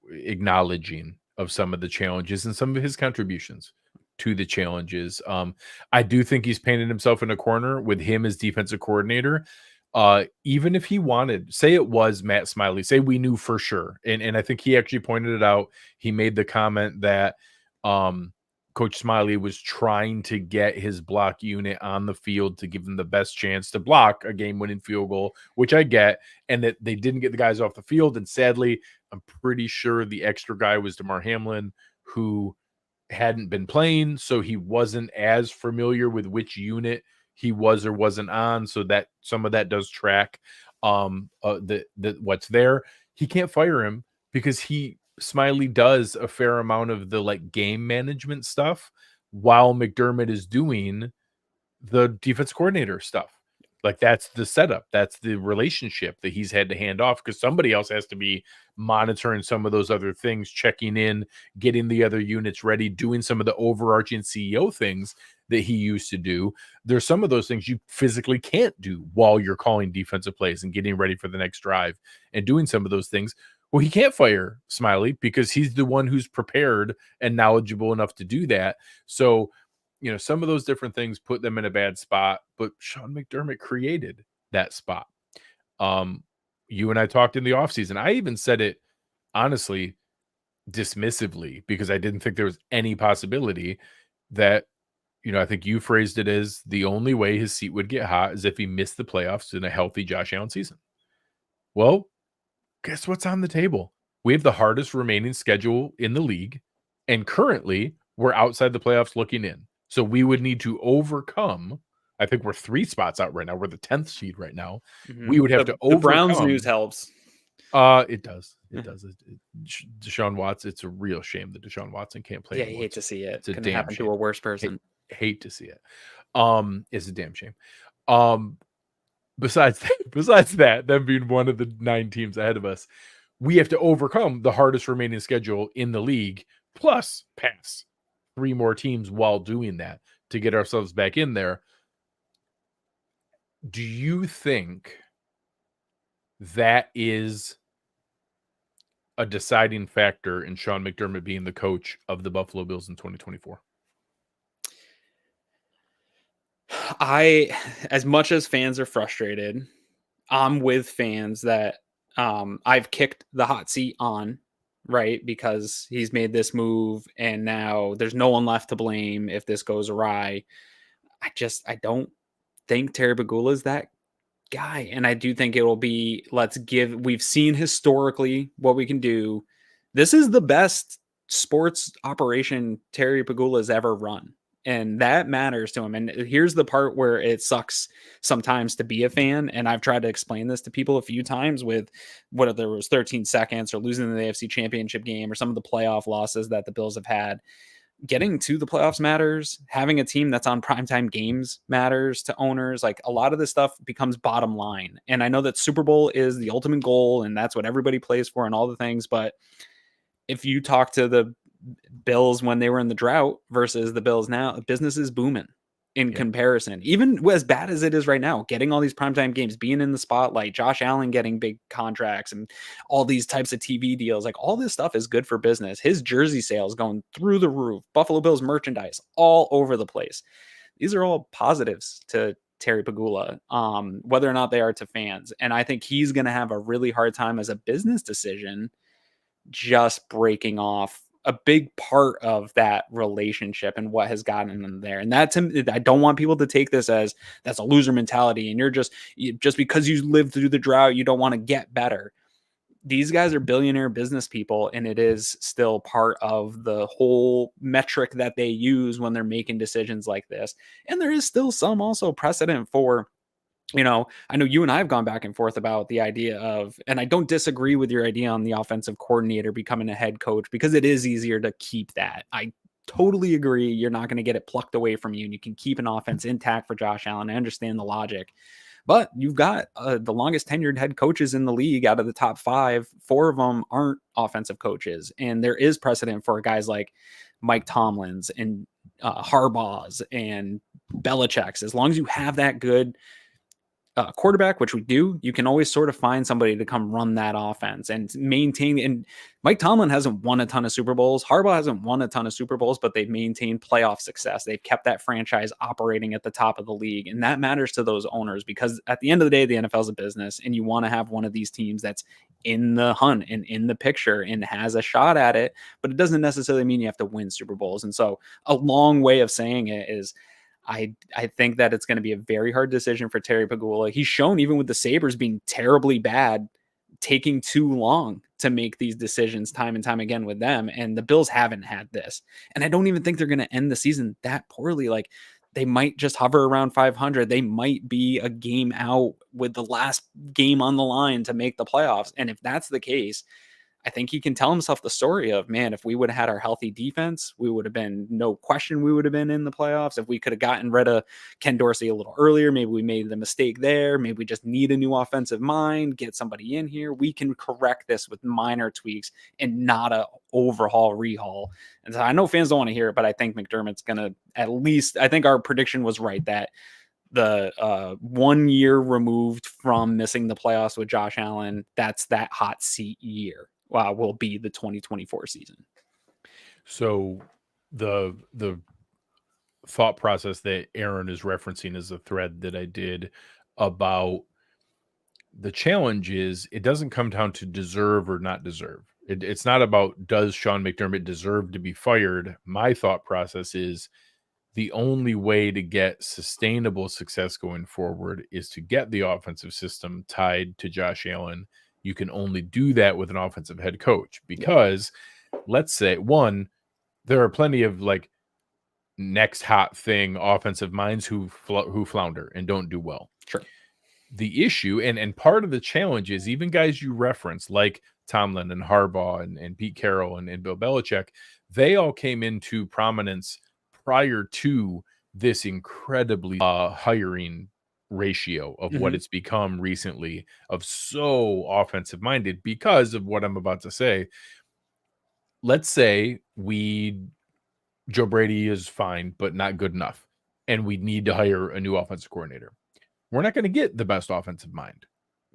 acknowledging of some of the challenges and some of his contributions to the challenges. I do think he's painted himself in a corner with him as defensive coordinator. Even if he wanted, say it was Matt Smiley, say we knew for sure. And I think he actually pointed it out. He made the comment that Coach Smiley was trying to get his block unit on the field to give them the best chance to block a game-winning field goal, which I get, and that they didn't get the guys off the field. And sadly, I'm pretty sure the extra guy was DeMar Hamlin, who hadn't been playing, so he wasn't as familiar with which unit he was or wasn't on. So that some of that does track what's there. He can't fire him because Smiley does a fair amount of the like game management stuff while McDermott is doing the defense coordinator stuff. Like, that's the setup. That's the relationship that he's had to hand off, because somebody else has to be monitoring some of those other things, checking in, getting the other units ready, doing some of the overarching CEO things that he used to do. There's some of those things you physically can't do while you're calling defensive plays and getting ready for the next drive and doing some of those things. Well, he can't fire Smiley because he's the one who's prepared and knowledgeable enough to do that. So, some of those different things put them in a bad spot, but Sean McDermott created that spot. You and I talked in the offseason. I even said it, honestly, dismissively, because I didn't think there was any possibility that, I think you phrased it as the only way his seat would get hot is if he missed the playoffs in a healthy Josh Allen season. Well, guess what's on the table? We have the hardest remaining schedule in the league, and currently we're outside the playoffs looking in. So we would need to overcome. I think we're 3 spots out right now. We're the 10th seed right now. Mm-hmm. We would have to overcome. The Browns news helps. It does. It does. Deshaun Watson. It's a real shame that Deshaun Watson can't play. Yeah, you hate to see it. It's a damn happen shame. To a worse person. Hate to see it. It's a damn shame. Besides that, them being one of the 9 teams ahead of us, we have to overcome the hardest remaining schedule in the league, plus pass 3 more teams while doing that to get ourselves back in there. Do you think that is a deciding factor in Sean McDermott being the coach of the Buffalo Bills in 2024? As much as fans are frustrated, I'm with fans that I've kicked the hot seat on, right? Because he's made this move and now there's no one left to blame if this goes awry. I don't think Terry Pegula is that guy. And I do think it will be, we've seen historically what we can do. This is the best sports operation Terry Pegula has ever run. And that matters to him. And here's the part where it sucks sometimes to be a fan. And I've tried to explain this to people a few times with whether there was 13 seconds or losing the AFC Championship game or some of the playoff losses that the Bills have had. Getting to the playoffs matters. Having a team that's on primetime games matters to owners. Like, a lot of this stuff becomes bottom line. And I know that Super Bowl is the ultimate goal and that's what everybody plays for and all the things. But if you talk to the Bills when they were in the drought versus the Bills now, business is booming in comparison. Even as bad as it is right now, getting all these primetime games, being in the spotlight, Josh Allen getting big contracts and all these types of TV deals, like all this stuff is good for business. His jersey sales going through the roof, Buffalo Bills merchandise all over the place. These are all positives to Terry Pegula, whether or not they are to fans. And I think he's going to have a really hard time as a business decision just breaking off a big part of that relationship and what has gotten them there. And that's, I don't want people to take this as that's a loser mentality. And you're just because you lived through the drought, you don't want to get better. These guys are billionaire business people, and it is still part of the whole metric that they use when they're making decisions like this. And there is still some also precedent for, I know you and I have gone back and forth about the idea of, and I don't disagree with your idea on the offensive coordinator becoming a head coach, because it is easier to keep that. I totally agree. You're not going to get it plucked away from you, and you can keep an offense intact for Josh Allen. I understand the logic, but you've got the longest tenured head coaches in the league. Out of the top 5, 4 of them aren't offensive coaches. And there is precedent for guys like Mike Tomlin's and Harbaugh's and Belichick's. As long as you have that good quarterback, which we do, you can always sort of find somebody to come run that offense and maintain. And Mike Tomlin hasn't won a ton of Super Bowls. Harbaugh hasn't won a ton of Super Bowls, but they've maintained playoff success. They've kept that franchise operating at the top of the league. And that matters to those owners, because at the end of the day, the NFL is a business, and you want to have one of these teams that's in the hunt and in the picture and has a shot at it, but it doesn't necessarily mean you have to win Super Bowls. And so a long way of saying it is, I think that it's going to be a very hard decision for Terry Pegula. He's shown, even with the Sabres being terribly bad, taking too long to make these decisions time and time again with them. And the Bills haven't had this. And I don't even think they're going to end the season that poorly. Like, they might just hover around 500. They might be a game out with the last game on the line to make the playoffs. And if that's the case, I think he can tell himself the story of, man, if we would have had our healthy defense, we would have been, no question, we would have been in the playoffs. If we could have gotten rid of Ken Dorsey a little earlier, maybe we made the mistake there. Maybe we just need a new offensive mind, get somebody in here. We can correct this with minor tweaks and not a overhaul, rehaul. And so I know fans don't want to hear it, but I think McDermott's going to, at least, I think our prediction was right that the 1 year removed from missing the playoffs with Josh Allen, that's that hot seat year. Will be the 2024 season. So the thought process that Aaron is referencing is a thread that I did about the challenge is it doesn't come down to deserve or not deserve. It's not about does Sean McDermott deserve to be fired. My thought process is the only way to get sustainable success going forward is to get the offensive system tied to Josh Allen. You can only do that with an offensive head coach because let's say one, there are plenty of like next hot thing offensive minds who flounder and don't do well. Sure. The issue and part of the challenge is even guys you reference like Tomlin and Harbaugh and Pete Carroll and Bill Belichick, they all came into prominence prior to this incredibly hiring ratio of what it's become recently of so offensive minded because of what I'm about to say. Let's say Joe Brady is fine, but not good enough. And we need to hire a new offensive coordinator. We're not going to get the best offensive mind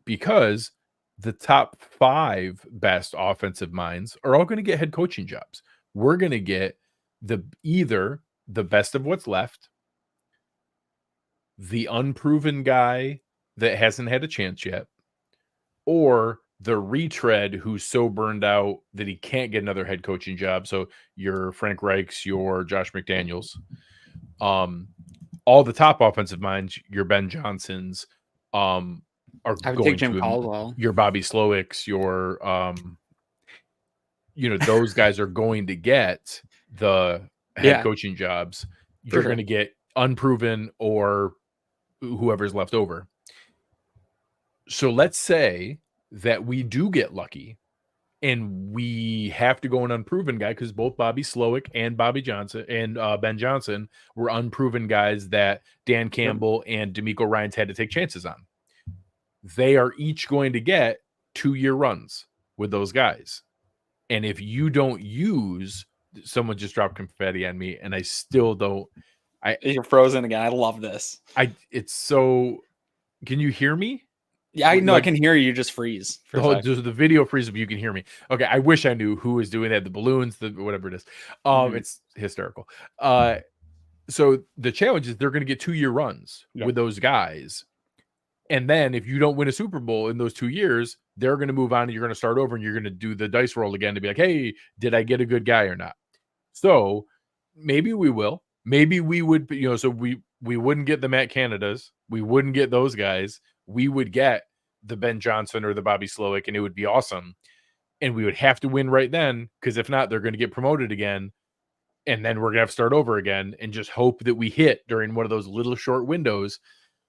because the top 5 best offensive minds are all going to get head coaching jobs. We're going to get either the best of what's left, the unproven guy that hasn't had a chance yet, or the retread who's so burned out that he can't get another head coaching job. So your Frank Reichs, your Josh McDaniels, all the top offensive minds, your Ben Johnsons, are going Jim to Caldwell. Your Bobby Slowicks, your those guys are going to get the head coaching jobs. You're going to get unproven or whoever's left over. So let's say that we do get lucky and we have to go an unproven guy because both Bobby Slowick and Bobby Johnson and Ben Johnson were unproven guys that Dan Campbell and D'Amico Ryans had to take chances on. They are each going to get 2-year runs with those guys. And if you don't use, someone just dropped confetti on me and I still don't. You're frozen again. I love this. It's so, can you hear me? Yeah, I know. I can hear you just freeze. The video freezes, but you can hear me. Okay, I wish I knew who was doing that. The balloons, whatever it is. It's hysterical. So the challenge is they're going to get 2-year runs with those guys. And then if you don't win a Super Bowl in those 2 years, they're going to move on and you're going to start over and you're going to do the dice roll again to be like, hey, did I get a good guy or not? So maybe we will. Maybe we would, so we wouldn't get the Matt Canadas. We wouldn't get those guys. We would get the Ben Johnson or the Bobby Slowick, and it would be awesome. And we would have to win right then, because if not, they're going to get promoted again. And then we're going to have to start over again and just hope that we hit during one of those little short windows.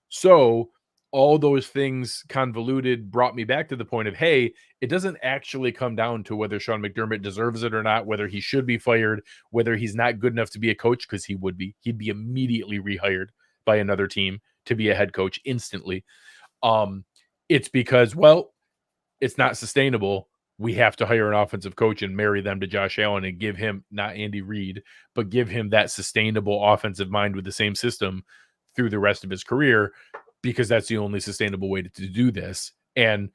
So all those things convoluted brought me back to the point of, hey, it doesn't actually come down to whether Sean McDermott deserves it or not, whether he should be fired, whether he's not good enough to be a coach, because he would be. He'd be immediately rehired by another team to be a head coach instantly. It's because, it's not sustainable. We have to hire an offensive coach and marry them to Josh Allen and give him, not Andy Reid, but give him that sustainable offensive mind with the same system through the rest of his career, because that's the only sustainable way to do this. And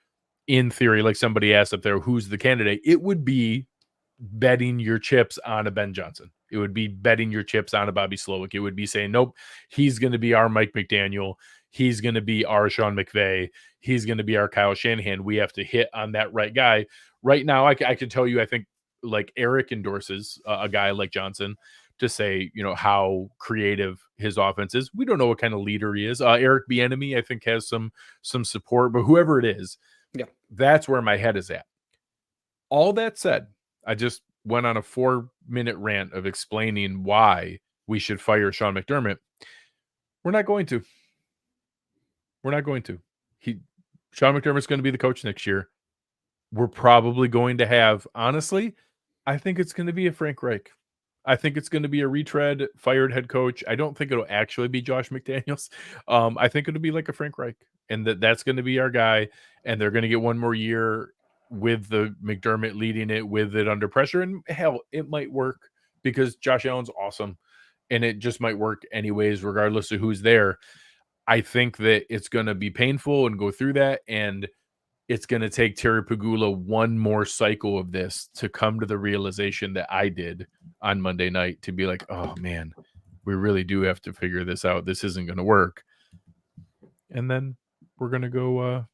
in theory, like somebody asked up there, who's the candidate? It would be betting your chips on a Ben Johnson. It would be betting your chips on a Bobby Slowick. It would be saying, nope, he's going to be our Mike McDaniel. He's going to be our Sean McVay. He's going to be our Kyle Shanahan. We have to hit on that right guy. Right now, I can tell you, I think like Eric endorses a guy like Johnson to say, how creative his offense is. We don't know what kind of leader he is. Eric Bieniemy, I think, has some support, but whoever it is, that's where my head is at. All that said, I just went on a 4-minute rant of explaining why we should fire Sean McDermott. We're not going to. We're not going to. Sean McDermott's going to be the coach next year. we're probably going to have, honestly, I think it's going to be a Frank Reich. I think it's going to be a retread, fired head coach. I don't think it'll actually be Josh McDaniels. I think it'll be like a Frank Reich, and that's going to be our guy. And they're going to get one more year with the McDermott leading it, with it under pressure. And hell, it might work because Josh Allen's awesome, and it just might work anyways, regardless of who's there. I think that it's going to be painful and go through that, and it's going to take Terry Pegula one more cycle of this to come to the realization that I did on Monday night, to be like, oh man, we really do have to figure this out. This isn't going to work. And then we're going to go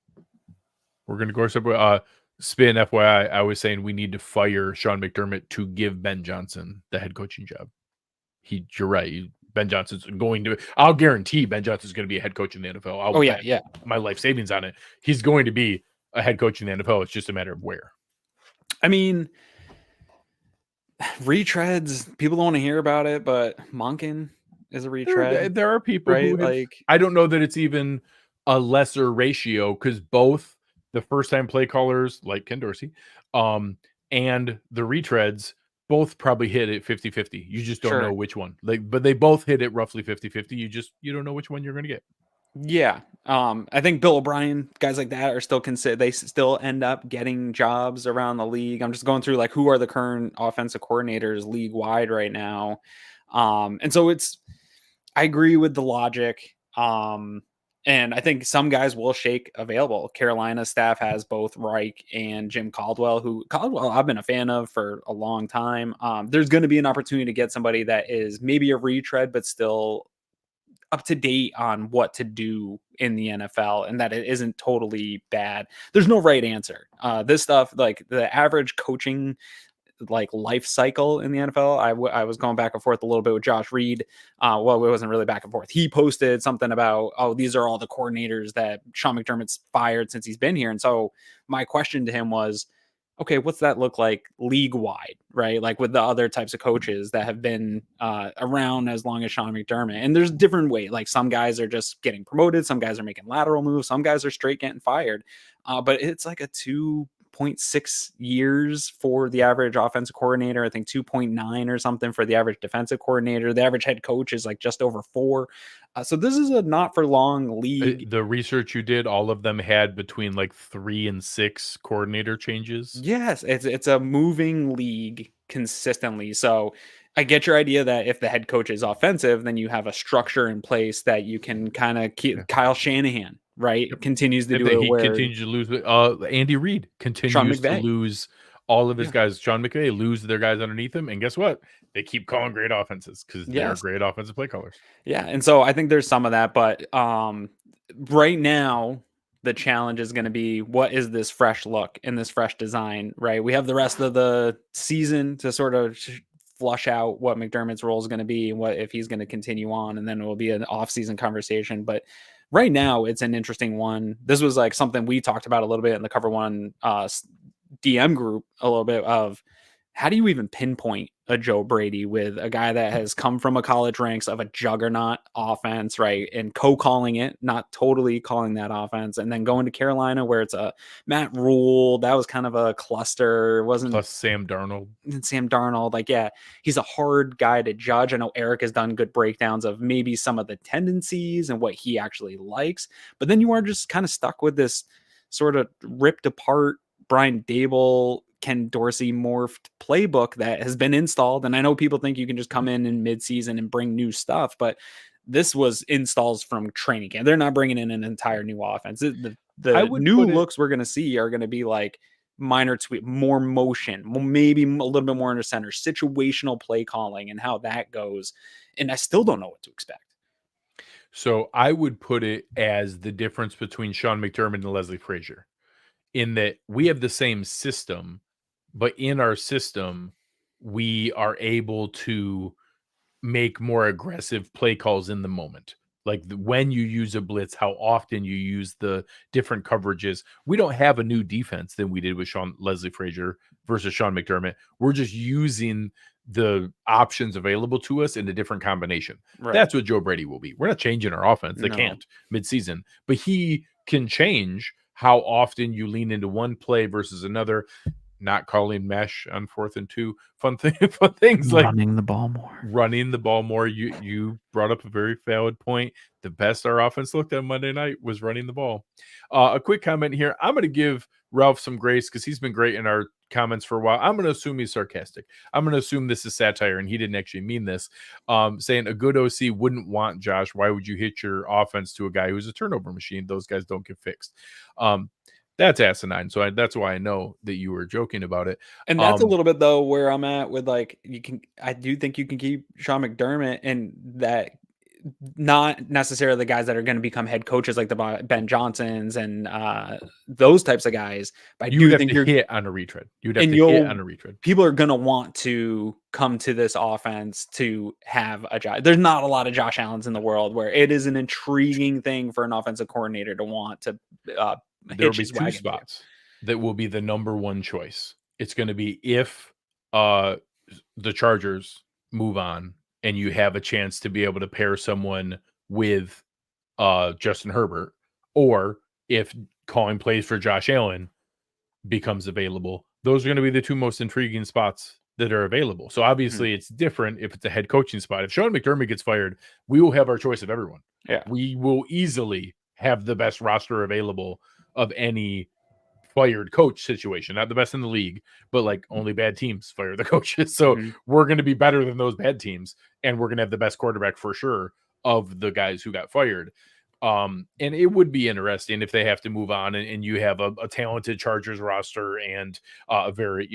our separate spin. FYI, I was saying we need to fire Sean McDermott to give Ben Johnson the head coaching job. You're right. Ben Johnson's going to, I'll guarantee Ben Johnson's going to be a head coach in the NFL. I'll bet my life savings on it. He's going to be a head coach in the NFL. It's just a matter of where. I mean, retreads, people don't want to hear about it, but Monken is a retread. There are people right? who have, I don't know that it's even a lesser ratio, because both the first-time play callers like Ken Dorsey and the retreads both probably hit it 50-50. You just don't know which one. But they both hit it roughly 50-50. You don't know which one you're going to get. Yeah. I think Bill O'Brien, guys like that are still they still end up getting jobs around the league. I'm just going through like who are the current offensive coordinators league wide right now. And so I agree with the logic. And I think some guys will shake available. Carolina staff has both Reich and Jim Caldwell, I've been a fan of for a long time. There's going to be an opportunity to get somebody that is maybe a retread, but still up to date on what to do in the NFL, and that it isn't totally bad. There's no right answer. This stuff, like the average coaching like life cycle in the NFL. I was going back and forth a little bit with Josh Reed. Well, it wasn't really back and forth. He posted something about, these are all the coordinators that Sean McDermott's fired since he's been here. And so my question to him was, okay, what's that look like league wide, right? Like with the other types of coaches that have been around as long as Sean McDermott. And there's different ways. Like some guys are just getting promoted. Some guys are making lateral moves. Some guys are straight getting fired. But it's like a 2.6 years for the average offensive coordinator. I think 2.9 or something for the average defensive coordinator. The average head coach is like just over 4. So this is a not for long league. The research you did, all of them had between like 3 and 6 coordinator changes. Yes, it's a moving league consistently. So I get your idea that if the head coach is offensive, then you have a structure in place that you can kind of keep. Kyle Shanahan, right? Yep. Continues to do He it. continues to lose. Andy Reid continues to lose all of his guys. Sean McVay lose their guys underneath him, and guess what? They keep calling great offenses because they're great offensive play callers. Yeah, and so I think there's some of that, but right now the challenge is going to be, what is this fresh look and this fresh design, right? We have the rest of the season to sort of flush out what McDermott's role is going to be and what if he's going to continue on, and then it will be an off-season conversation. But right now it's an interesting one. This was like something we talked about a little bit in the Cover One DM group, a little bit of how do you even pinpoint a Joe Brady with a guy that has come from a college ranks of a juggernaut offense, right? And co-calling it, not totally calling that offense, and then going to Carolina where it's a Matt Rule. That was kind of a cluster. It wasn't plus Sam Darnold. Like, yeah, he's a hard guy to judge. I know Eric has done good breakdowns of maybe some of the tendencies and what he actually likes, but then you are just kind of stuck with this sort of ripped apart Brian Daboll, Ken Dorsey morphed playbook that has been installed. And I know people think you can just come in midseason and bring new stuff, but this was installs from training camp. They're not bringing in an entire new offense. The new looks we're going to see are going to be like minor tweak, more motion, maybe a little bit more under center, situational play calling and how that goes. And I still don't know what to expect. So I would put it as the difference between Sean McDermott and Leslie Frazier, in that we have the same system, but in our system, we are able to make more aggressive play calls in the moment. Like when you use a blitz, how often you use the different coverages. We don't have a new defense than we did with Leslie Frazier versus Sean McDermott. We're just using the options available to us in a different combination. Right. That's what Joe Brady will be. We're not changing our offense. They can't mid-season, but he can change how often you lean into one play versus another, not calling mesh on 4th and 2, fun things like running the ball more. You brought up a very valid point. The best our offense looked at Monday night was running the ball. A quick comment here. I'm going to give Ralph some grace because he's been great in our comments for a while. I'm going to assume he's sarcastic. I'm going to assume this is satire and he didn't actually mean this. Saying a good OC wouldn't want Josh. Why would you hit your offense to a guy who's a turnover machine? Those guys don't get fixed. That's asinine. So that's why I know that you were joking about it. And that's a little bit though where I'm at with like I do think you can keep Sean McDermott, and that not necessarily the guys that are going to become head coaches like the Ben Johnsons and those types of guys. But you would have to hit on a retread. You'd have to hit on a retread. People are going to want to come to this offense to have a Josh. There's not a lot of Josh Allens in the world where it is an intriguing thing for an offensive coordinator to want to there'll be 2 spots that will be the number one choice. It's going to be if the Chargers move on and you have a chance to be able to pair someone with Justin Herbert, or if calling plays for Josh Allen becomes available. Those are going to be the 2 most intriguing spots that are available. So obviously it's different if it's a head coaching spot. If Sean McDermott gets fired, we will have our choice of everyone. Yeah. We will easily have the best roster available of any fired coach situation. Not the best in the league, but like only bad teams fire the coaches. So we're going to be better than those bad teams, and we're going to have the best quarterback for sure of the guys who got fired. And it would be interesting if they have to move on and you have a talented Chargers roster and a very,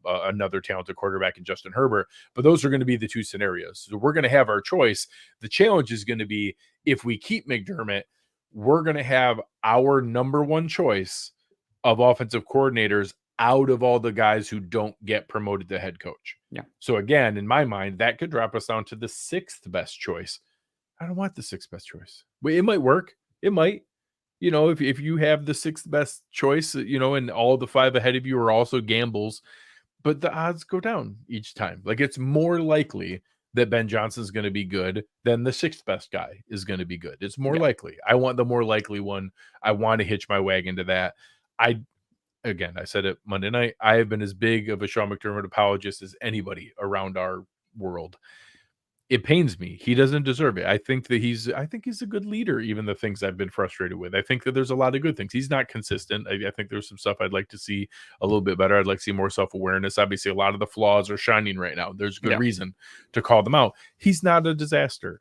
another talented quarterback in Justin Herbert. But those are going to be the 2 scenarios. So we're going to have our choice. The challenge is going to be if we keep McDermott, we're going to have our number one choice of offensive coordinators out of all the guys who don't get promoted to head coach. Yeah. So again, in my mind, that could drop us down to the 6th best choice. I don't want the 6th best choice. It might work. It might, if you have the 6th best choice, and all the 5 ahead of you are also gambles, but the odds go down each time. Like it's more likely that Ben Johnson's going to be good than the 6th best guy is going to be good. It's more likely. I want the more likely one. I want to hitch my wagon to that. I said it Monday night. I have been as big of a Sean McDermott apologist as anybody around our world. It pains me. He doesn't deserve it. I think he's a good leader, even the things I've been frustrated with. I think that there's a lot of good things. He's not consistent. I think there's some stuff I'd like to see a little bit better. I'd like to see more self-awareness. Obviously, a lot of the flaws are shining right now. There's good reason to call them out. He's not a disaster.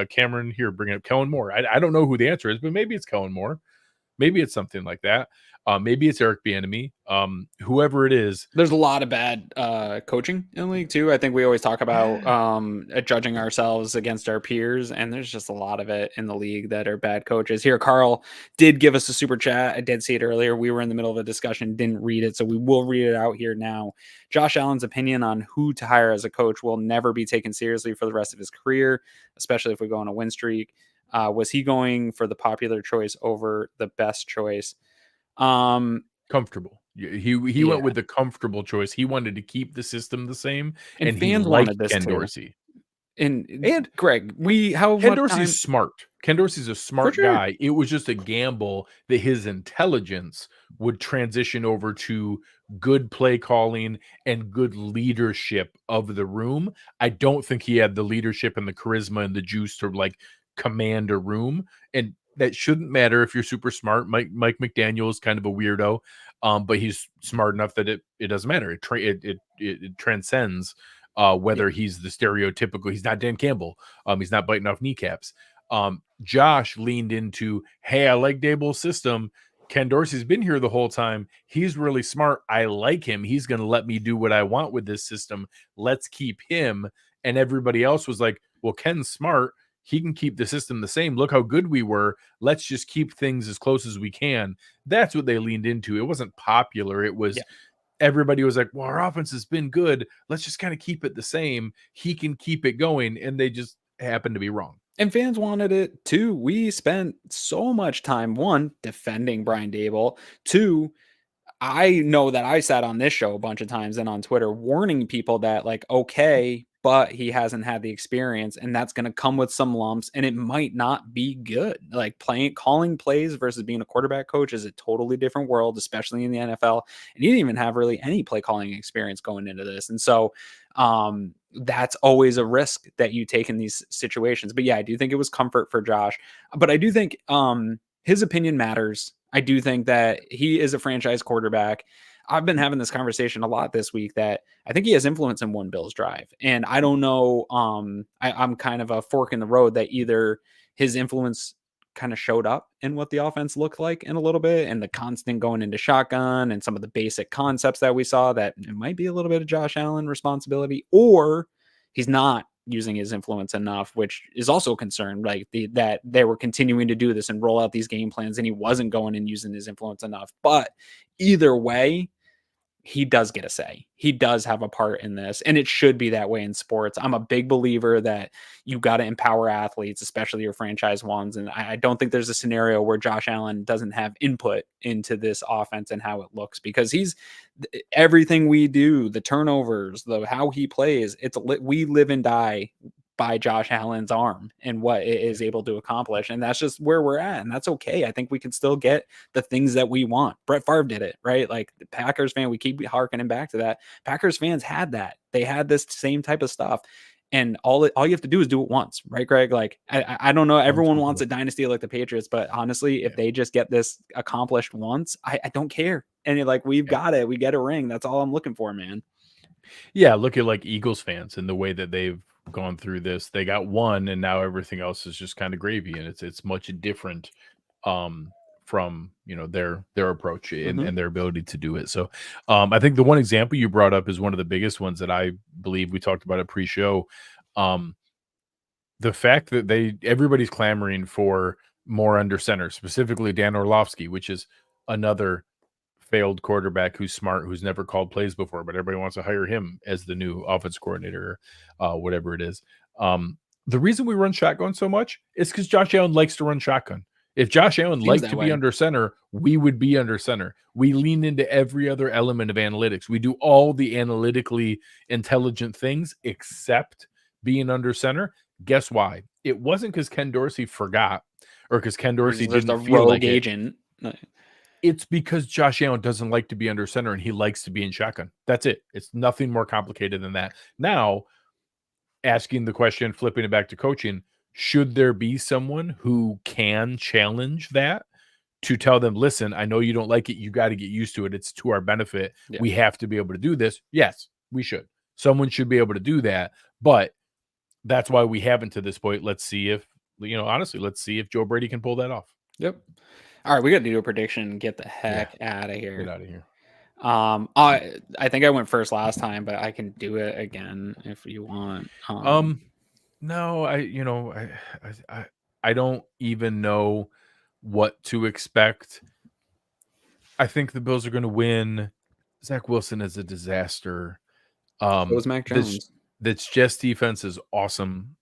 Cameron here bringing up Kellen Moore. I don't know who the answer is, but maybe it's Kellen Moore. Maybe it's something like that. Maybe it's Eric Bieniemy. Whoever it is. There's a lot of bad coaching in the league too. I think we always talk about judging ourselves against our peers, and there's just a lot of it in the league that are bad coaches. Here, Carl did give us a super chat. I did see it earlier. We were in the middle of a discussion, didn't read it, so we will read it out here now. Josh Allen's opinion on who to hire as a coach will never be taken seriously for the rest of his career, especially if we go on a win streak. Was he going for the popular choice over the best choice? Comfortable. He went with the comfortable choice. He wanted to keep the system the same, and fans he liked wanted this Ken too. Dorsey. And Greg, Ken Dorsey's smart. Ken Dorsey's a smart guy. It was just a gamble that his intelligence would transition over to good play calling and good leadership of the room. I don't think he had the leadership and the charisma and the juice to like command a room, and that shouldn't matter if you're super smart. Mike McDaniel is kind of a weirdo, but he's smart enough that it doesn't matter. It transcends whether he's the stereotypical. He's not Dan Campbell. He's not biting off kneecaps. Josh leaned into, hey, I like Dable's system. Ken Dorsey's been here the whole time. He's really smart. I like him. He's going to let me do what I want with this system. Let's keep him. And everybody else was like, well, Ken's smart. He can keep the system the same. Look how good we were. Let's just keep things as close as we can. That's what they leaned into. It wasn't popular. It was everybody was like, well, our offense has been good. Let's just kind of keep it the same. He can keep it going. And they just happened to be wrong. And fans wanted it too. We spent so much time, 1, defending Brian Dable. 2, I know that I sat on this show a bunch of times and on Twitter warning people that like, okay, but he hasn't had the experience, and that's going to come with some lumps, and it might not be good. Like calling plays versus being a quarterback coach is a totally different world, especially in the NFL. And he didn't even have really any play calling experience going into this. And so that's always a risk that you take in these situations. But yeah, I do think it was comfort for Josh, but I do think his opinion matters. I do think that he is a franchise quarterback. I've been having this conversation a lot this week that I think he has influence in one Bills drive. And I don't know. I'm kind of a fork in the road that either his influence kind of showed up in what the offense looked like in a little bit, and the constant going into shotgun and some of the basic concepts that we saw, that it might be a little bit of Josh Allen responsibility, or he's not using his influence enough, which is also a concern, like that they were continuing to do this and roll out these game plans and he wasn't going and using his influence enough. But either way, he does get a say. He does have a part in this, and it should be that way in sports. I'm a big believer that you got to empower athletes, especially your franchise ones. And I don't think there's a scenario where Josh Allen doesn't have input into this offense and how it looks, because he's everything we do, the turnovers, how he plays. We live and die by Josh Allen's arm and what it is able to accomplish. And that's just where we're at. And that's okay. I think we can still get the things that we want. Brett Favre did it, right? Like the Packers fan, we keep harkening back to that. Packers fans had that. They had this same type of stuff. And all you have to do is do it once, right, Greg? Like, I don't know. Everyone wants a dynasty like the Patriots, but honestly, if they just get this accomplished once, I don't care. And like, we've got it. We get a ring. That's all I'm looking for, man. Yeah, look at like Eagles fans and the way that they've gone through this. They got one, and now everything else is just kind of gravy, and it's much different from their approach and their ability to do it. So I think the one example you brought up is one of the biggest ones that I believe we talked about at pre-show. The fact that everybody's clamoring for more under center, specifically Dan Orlovsky, which is another failed quarterback who's smart, who's never called plays before, but everybody wants to hire him as the new offense coordinator, whatever it is. The reason we run shotgun so much is because Josh Allen likes to run shotgun. If Josh Allen liked to be under center, we would be under center. We lean into every other element of analytics. We do all the analytically intelligent things except being under center. Guess why? It wasn't because Ken Dorsey forgot or because Ken Dorsey didn't feel like agent. It's because Josh Allen doesn't like to be under center and he likes to be in shotgun. That's it. It's nothing more complicated than that. Now, asking the question, flipping it back to coaching, should there be someone who can challenge that to tell them, listen, I know you don't like it. You got to get used to it. It's to our benefit. Yeah. We have to be able to do this. Yes, we should. Someone should be able to do that. But that's why we haven't to this point. Let's see if, honestly, let's see if Joe Brady can pull that off. Yep. All right, we got to do a prediction and get the heck out of here. Get out of here. I think I went first last time, but I can do it again if you want. No, I don't even know what to expect. I think the Bills are going to win. Zach Wilson is a disaster. So was Mac Jones. That's just defense is awesome.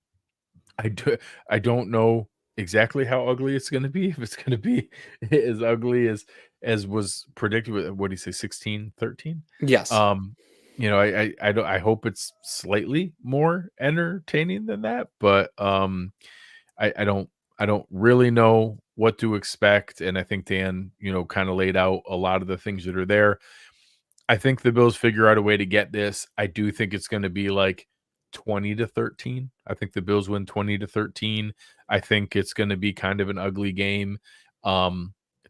I don't know exactly how ugly it's going to be. If it's going to be as ugly as was predicted, what do you say, 16-13? Yes. I hope it's slightly more entertaining than that, but I don't really know what to expect. And I think Dan, kind of laid out a lot of the things that are there. I think the Bills figure out a way to get this. I do think it's going to be like 20-13. I think the Bills win 20-13. I think it's going to be kind of an ugly game.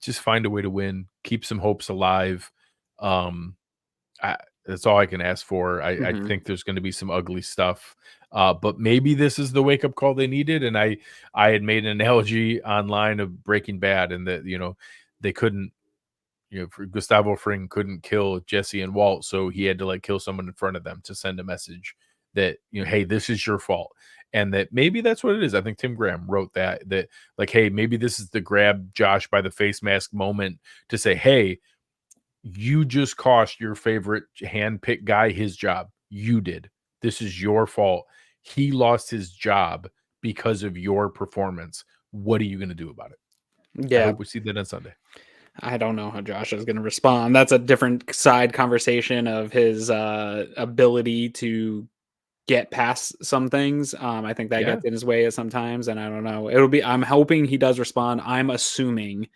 Just find a way to win, keep some hopes alive. That's all I can ask for. I think there's going to be some ugly stuff, but maybe this is the wake up call they needed. And I had made an analogy online of Breaking Bad, and that they couldn't. Gustavo Fring couldn't kill Jesse and Walt, so he had to kill someone in front of them to send a message that, hey, this is your fault. And that maybe that's what it is. I think Tim Graham wrote that hey, maybe this is the grab Josh by the face mask moment to say, hey, you just cost your favorite handpicked guy his job. You did. This is your fault. He lost his job because of your performance. What are you going to do about it? Yeah. I hope we see that on Sunday. I don't know how Josh is going to respond. That's a different side conversation of his ability to get past some things. I think that Yeah. gets in his way sometimes, and I don't know. I'm hoping he does respond. I'm assuming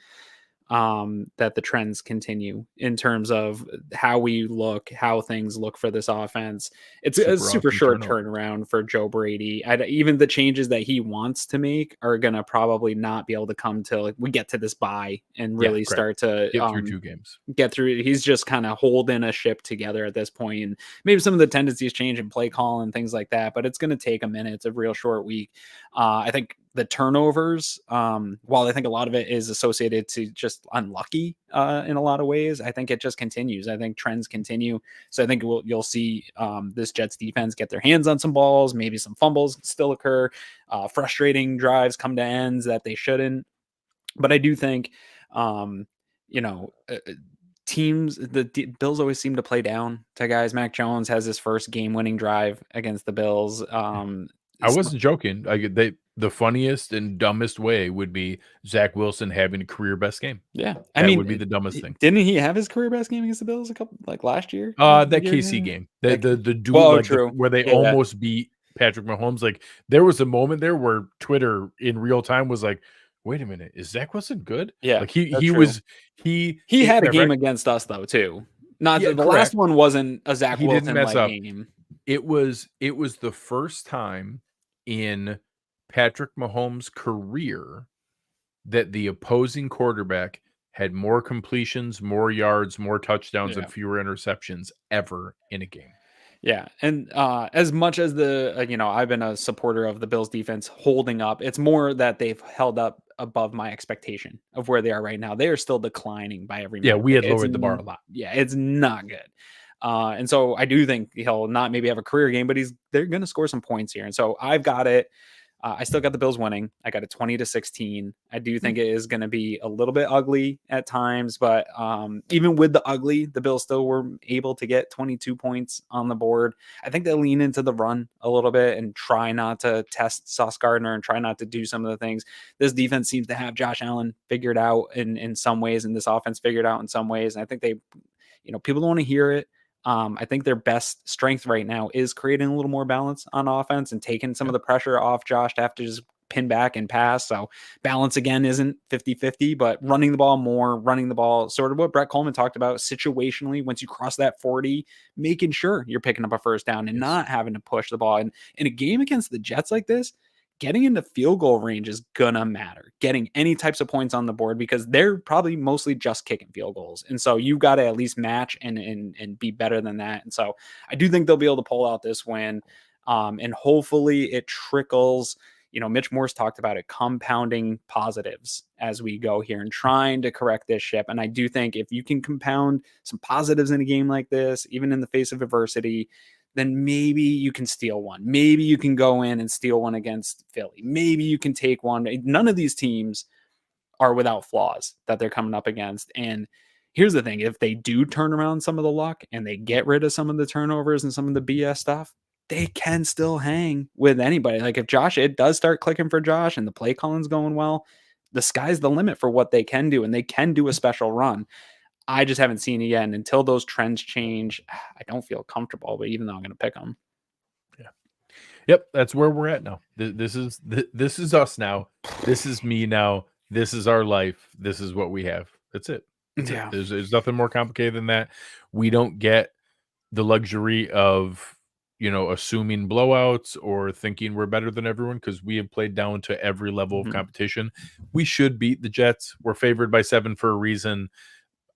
that the trends continue in terms of how we look, how things look for this offense. It's a Super super awesome short turnover. turnaround for Joe Brady. Even the changes that he wants to make are going to probably not be able to come till we get to this bye and really correct. start to Get through 2 games. get through it. He's just kind of holding a ship together at this point, and maybe some of the tendencies change in play call and things like that, but it's going to take a minute. It's a real short week. I think the turnovers, while I think a lot of it is associated to just unlucky in a lot of ways, I think it just continues. I think trends continue. So I think you'll see this Jets defense get their hands on some balls, maybe some fumbles still occur, frustrating drives come to ends that they shouldn't. But I do think, teams, the Bills always seem to play down to guys. Mac Jones has his first game-winning drive against the Bills. I wasn't joking. The funniest and dumbest way would be Zach Wilson having a career best game. Yeah, That would be the dumbest thing. Didn't he have his career best game against the Bills last year? That KC game, the dude, well, where they Yeah, almost beat Patrick Mahomes. Like there was a moment there where Twitter in real time was like, "Wait a minute, is Zach Wilson good?" Yeah, like he that's true. was he had a game against us though too. Not Yeah, the last one wasn't a Zach He didn't Wilson mess up. game. It was the first time in Patrick Mahomes' career that the opposing quarterback had more completions, more yards, more touchdowns, and fewer interceptions ever in a game. Yeah, and as much as I've been a supporter of the Bills defense holding up, it's more that they've held up above my expectation of where they are right now. They are still declining by every Yeah, metric. we had lowered the bar a lot. Yeah, it's not good. And so I do think he'll not maybe have a career game, but they're going to score some points here. And so I've got it. I still got the Bills winning. I got it 20-16. I do think it is going to be a little bit ugly at times, but even with the ugly, the Bills still were able to get 22 points on the board. I think they lean into the run a little bit and try not to test Sauce Gardner and try not to do some of the things. This defense seems to have Josh Allen figured out in some ways, and this offense figured out in some ways. And I think people don't want to hear it. I think their best strength right now is creating a little more balance on offense and taking some of the pressure off Josh to have to just pin back and pass. So balance again isn't 50-50, but running the ball, sort of what Brett Coleman talked about situationally. Once you cross that 40, making sure you're picking up a first down and not having to push the ball. And in a game against the Jets like this, getting into field goal range is gonna matter. Getting any types of points on the board because they're probably mostly just kicking field goals. And so you've got to at least match and be better than that. And so I do think they'll be able to pull out this win. And hopefully it trickles. Mitch Morse talked about it, compounding positives as we go here and trying to correct this ship. And I do think if you can compound some positives in a game like this, even in the face of adversity, then maybe you can steal one. Maybe you can go in and steal one against Philly. Maybe you can take one. None of these teams are without flaws that they're coming up against. And here's the thing. If they do turn around some of the luck and they get rid of some of the turnovers and some of the BS stuff, they can still hang with anybody. Like if it does start clicking for Josh and the play calling's going well, the sky's the limit for what they can do. And they can do a special run. I just haven't seen it yet. And until those trends change, I don't feel comfortable, but even though I'm going to pick them. Yeah. Yep. That's where we're at now. This is us now. This is me now. This is our life. This is what we have. That's it. That's it. There's nothing more complicated than that. We don't get the luxury of, assuming blowouts or thinking we're better than everyone because we have played down to every level of competition. We should beat the Jets. We're favored by 7 for a reason.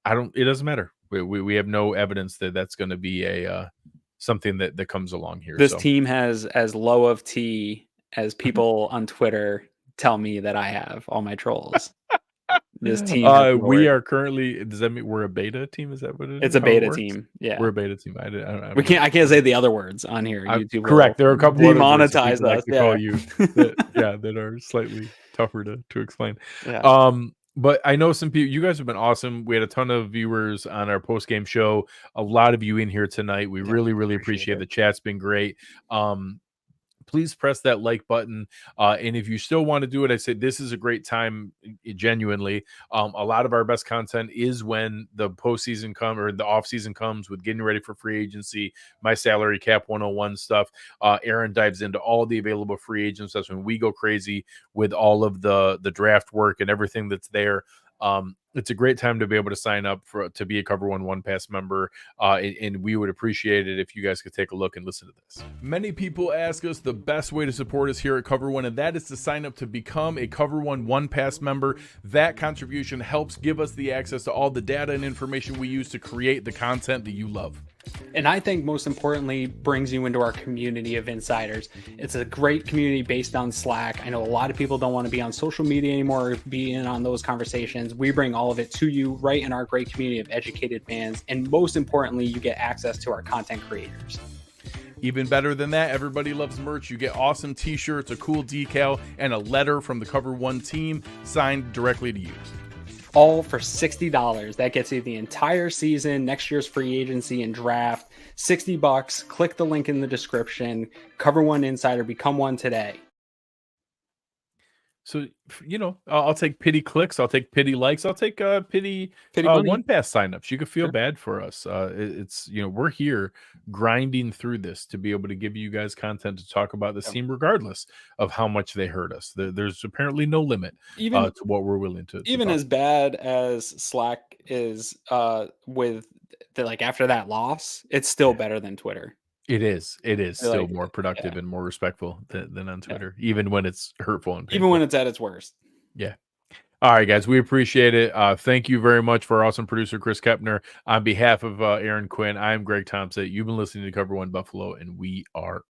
It doesn't matter. We have no evidence that that's going to be a something that comes along here. This team has as low of T as people on Twitter tell me that I have, all my trolls. This team we are currently, does that mean we're a beta team? Is that what it is? It's a beta team. Yeah. We're a beta team. I can't say the other words on here. YouTube correct. There are a couple demonetize other words us. Like to call you that are slightly tougher to explain. Yeah. But I know some people, you guys have been awesome. We had a ton of viewers on our post-game show. A lot of you in here tonight. We really, really appreciate it. The chat's been great. please press that like button. And if you still want to do it, I say this is a great time. Genuinely, a lot of our best content is when the postseason comes or the off season comes, with getting ready for free agency, my salary cap 101 stuff. Aaron dives into all the available free agents. That's when we go crazy with all of the draft work and everything that's there. It's a great time to be able to sign up to be a Cover One OnePass member, and we would appreciate it if you guys could take a look and listen to this. Many people ask us the best way to support us here at Cover One, and that is to sign up to become a Cover One OnePass member. That contribution helps give us the access to all the data and information we use to create the content that you love. And I think most importantly, brings you into our community of insiders. It's a great community based on Slack. I know a lot of people don't want to be on social media anymore or be in on those conversations. We bring all of it to you right in our great community of educated fans. And most importantly, you get access to our content creators. Even better than that, everybody loves merch. You get awesome t-shirts, a cool decal, and a letter from the Cover One team signed directly to you. All for $60. That gets you the entire season, next year's free agency and draft. $60. Click the link in the description. Cover One Insider. Become one today. So, I'll take pity clicks. I'll take pity likes. I'll take pity money. OnePass signups. You could feel Sure. bad for us. It's we're here grinding through this to be able to give you guys content to talk about this team, regardless of how much they hurt us. There's apparently no limit to what we're willing to. Even as bad as Slack is with after that loss, it's still better than Twitter. It is still more productive and more respectful than on Twitter, even when it's hurtful and painful. Even when it's at its worst. Yeah. All right, guys, we appreciate it. Thank you very much for our awesome producer, Chris Kepner. On behalf of Aaron Quinn, I'm Greg Tompsett. You've been listening to Cover One Buffalo, and we are